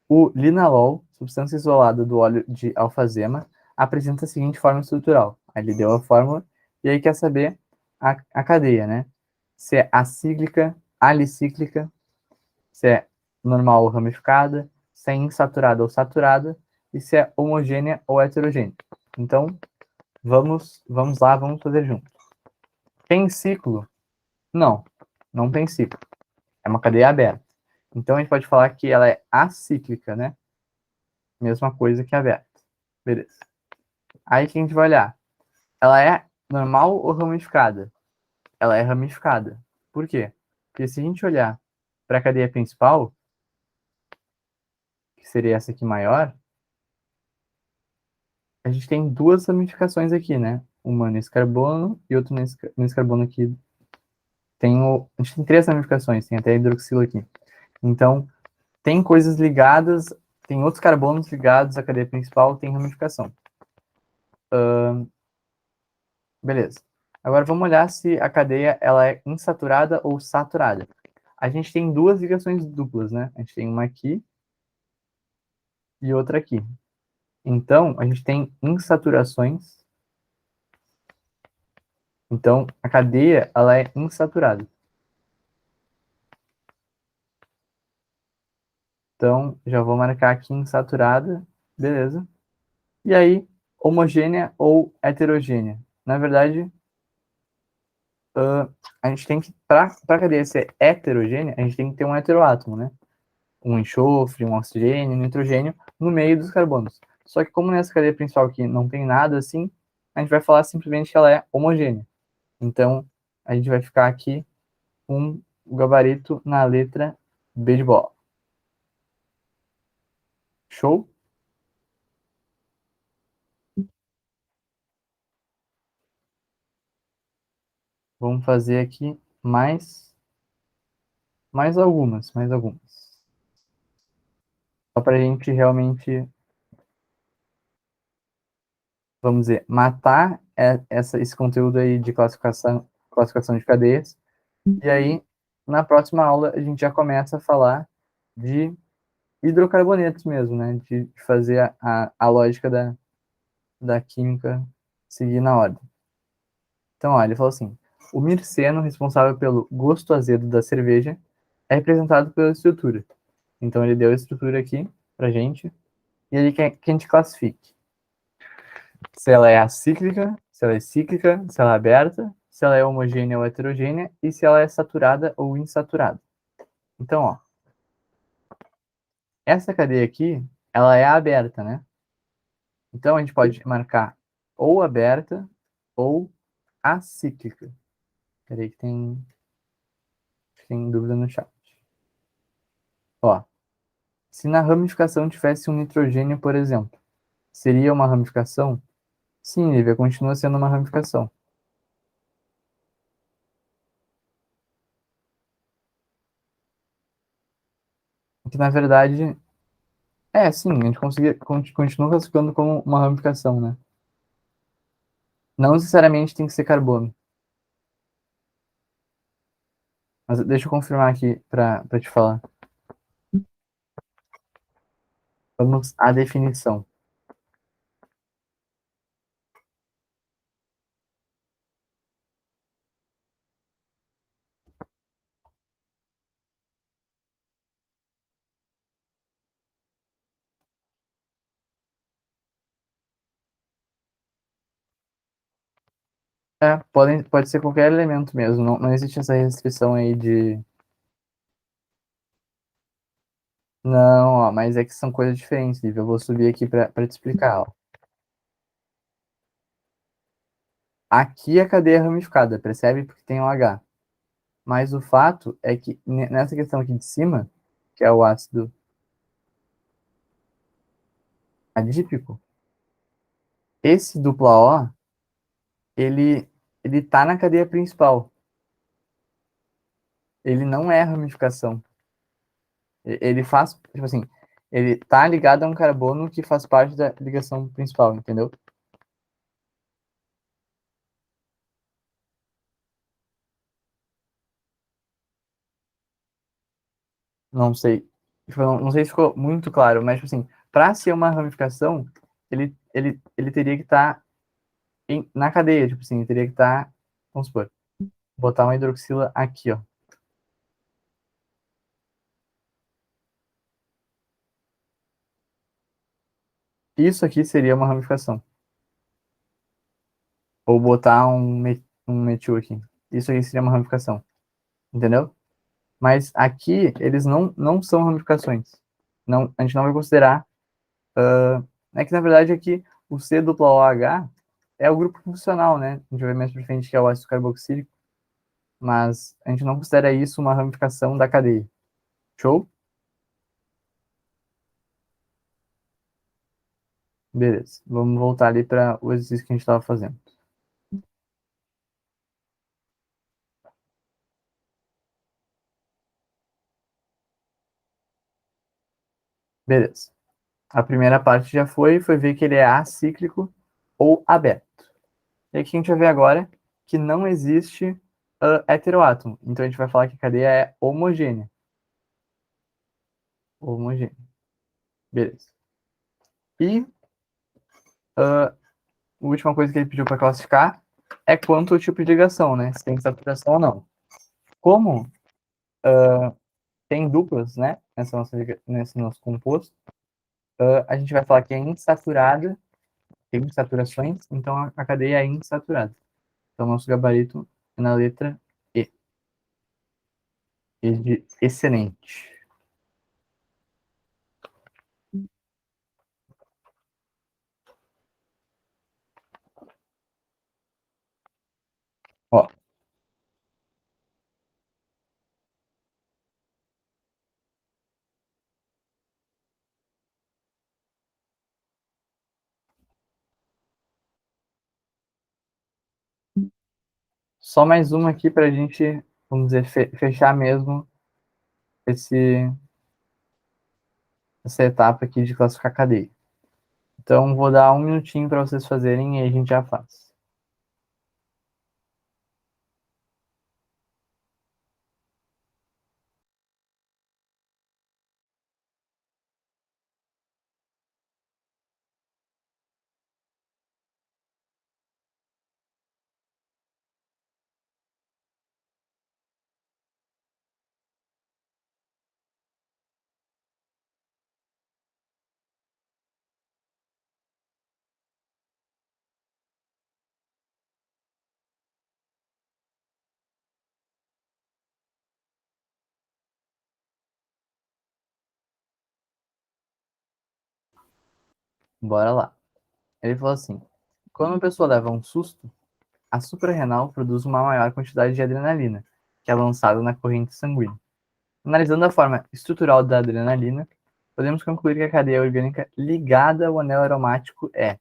o linalol, substância isolada do óleo de alfazema, apresenta a seguinte forma estrutural. Aí ele deu a fórmula e aí quer saber a cadeia, né? Se é acíclica, alicíclica, se é normal ou ramificada, se é insaturada ou saturada e se é homogênea ou heterogênea. Então, vamos lá, vamos fazer junto. Tem ciclo? Não, não tem ciclo. É uma cadeia aberta. Então, a gente pode falar que ela é acíclica, né? Mesma coisa que aberta. Beleza. Aí que a gente vai olhar. Ela é normal ou ramificada? Ela é ramificada. Por quê? Porque se a gente olhar para a cadeia principal, que seria essa aqui maior, a gente tem duas ramificações aqui, né? Uma nesse carbono e outra nesse carbono aqui. A gente tem três ramificações, tem até hidroxilo aqui. Então, tem coisas ligadas, tem outros carbonos ligados à cadeia principal, tem ramificação. Beleza. Agora vamos olhar se a cadeia ela é insaturada ou saturada. A gente tem duas ligações duplas, né? A gente tem uma aqui e outra aqui. Então, a gente tem insaturações. Então, a cadeia ela é insaturada. Então, já vou marcar aqui insaturada. Beleza. E aí, homogênea ou heterogênea? Na verdade, a gente tem que, para a cadeia ser heterogênea, a gente tem que ter um heteroátomo, né? Um enxofre, um oxigênio, um nitrogênio no meio dos carbonos. Só que como nessa cadeia principal aqui não tem nada assim, a gente vai falar simplesmente que ela é homogênea. Então, a gente vai ficar aqui com o gabarito na letra B de bola. Show? Vamos fazer aqui mais algumas. Só para a gente realmente, vamos dizer, matar esse conteúdo aí de classificação de cadeias. E aí, na próxima aula, a gente já começa a falar de hidrocarbonetos mesmo, né? De fazer a lógica da química seguir na ordem. Então, olha, ele falou assim: o mirceno, responsável pelo gosto azedo da cerveja, é representado pela estrutura. Então, ele deu a estrutura aqui pra gente, e ele quer que a gente classifique se ela é acíclica, se ela é cíclica, se ela é aberta, se ela é homogênea ou heterogênea, e se ela é saturada ou insaturada. Então, ó, essa cadeia aqui, ela é aberta, né? Então, a gente pode marcar ou aberta ou acíclica. Peraí que tem dúvida no chat. Ó, se na ramificação tivesse um nitrogênio, por exemplo, seria uma ramificação? Sim, Lívia, continua sendo uma ramificação. Que na verdade, sim, a gente continua classificando como uma ramificação, né? Não necessariamente tem que ser carbono. Mas deixa eu confirmar aqui para te falar. Vamos à definição. Pode ser qualquer elemento mesmo. Não existe essa restrição aí de. Não, ó, mas é que são coisas diferentes, Lívia. Eu vou subir aqui para te explicar. Ó. Aqui é a cadeia ramificada, percebe? Porque tem o H. Mas o fato é que nessa questão aqui de cima, que é o ácido adípico, esse dupla O, ele, ele tá na cadeia principal. Ele não é ramificação. Ele faz, tipo assim, ele tá ligado a um carbono que faz parte da ligação principal, entendeu? Não sei. Tipo, não sei se ficou muito claro, mas, tipo assim, para ser uma ramificação, ele teria que estar na cadeia, tipo assim, ele teria que estar, vamos supor, botar uma hidroxila aqui, ó. Isso aqui seria uma ramificação. Ou botar um metil aqui. Isso aqui seria uma ramificação. Entendeu? Mas aqui, eles não são ramificações. Não, a gente não vai considerar. É que, na verdade, aqui, o C dupla OH é o grupo funcional, né? A gente vai ver mais pra frente que é o ácido carboxílico. Mas a gente não considera isso uma ramificação da cadeia. Show? Beleza. Vamos voltar ali para o exercício que a gente estava fazendo. Beleza. A primeira parte já foi ver que ele é acíclico ou aberto. E aqui a gente vai ver agora que não existe heteroátomo. Então a gente vai falar que a cadeia é homogênea. Homogênea. Beleza. E a última coisa que ele pediu para classificar é quanto o tipo de ligação, né? Se tem saturação ou não. Como tem duplas, né? Nesse nosso composto, a gente vai falar que é insaturada, tem insaturações, então a cadeia é insaturada. Então nosso gabarito é na letra E. E de excelente. Ó, Só mais uma aqui para a gente, vamos dizer, fechar mesmo esse, essa etapa aqui de classificar a cadeia. Então, vou dar um minutinho para vocês fazerem e aí a gente já faz. Bora lá. Ele falou assim: quando uma pessoa leva um susto, a suprarrenal produz uma maior quantidade de adrenalina, que é lançada na corrente sanguínea. Analisando a forma estrutural da adrenalina, podemos concluir que a cadeia orgânica ligada ao anel aromático é.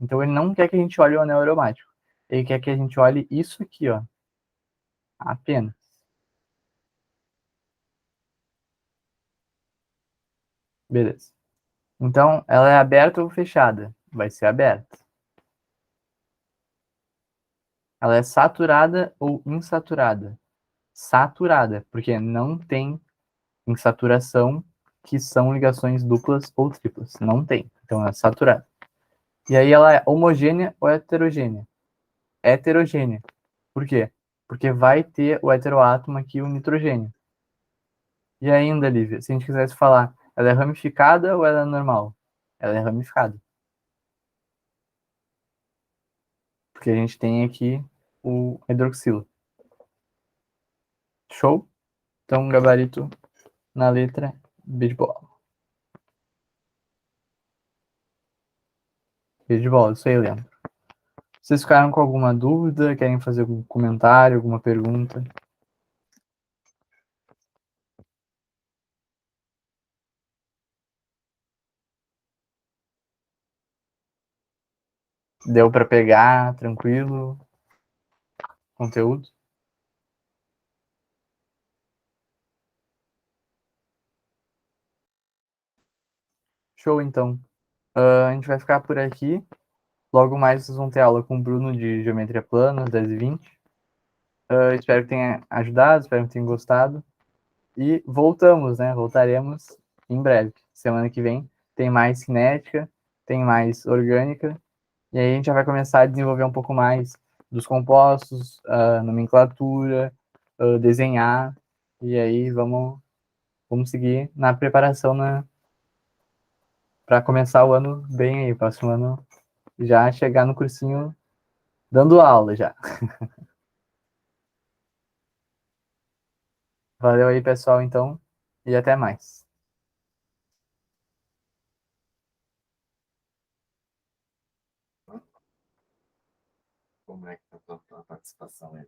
Então ele não quer que a gente olhe o anel aromático. Ele quer que a gente olhe isso aqui, ó. Apenas. Beleza. Então, ela é aberta ou fechada? Vai ser aberta. Ela é saturada ou insaturada? Saturada, porque não tem insaturação que são ligações duplas ou triplas. Não tem. Então, ela é saturada. E aí, ela é homogênea ou heterogênea? Heterogênea. Por quê? Porque vai ter o heteroátomo aqui, o nitrogênio. E ainda, Lívia, se a gente quisesse falar, ela é ramificada ou ela é normal? Ela é ramificada. Porque a gente tem aqui o hidroxilo. Show? Então, gabarito na letra B de bola. B de bola, isso aí, Leandro. Vocês ficaram com alguma dúvida? Querem fazer algum comentário, alguma pergunta? Deu para pegar, tranquilo, conteúdo? Show, então. A gente vai ficar por aqui. Logo mais vocês vão ter aula com o Bruno de Geometria Plana, às 10h20. Espero que tenha ajudado, espero que tenham gostado. E voltamos, né? Voltaremos em breve. Semana que vem tem mais cinética, tem mais orgânica. E aí a gente já vai começar a desenvolver um pouco mais dos compostos, nomenclatura, desenhar. E aí vamos seguir na preparação para começar o ano bem aí. Próximo ano já chegar no cursinho dando aula já. Valeu aí, pessoal, então, e até mais. Como é que tá a participação aí?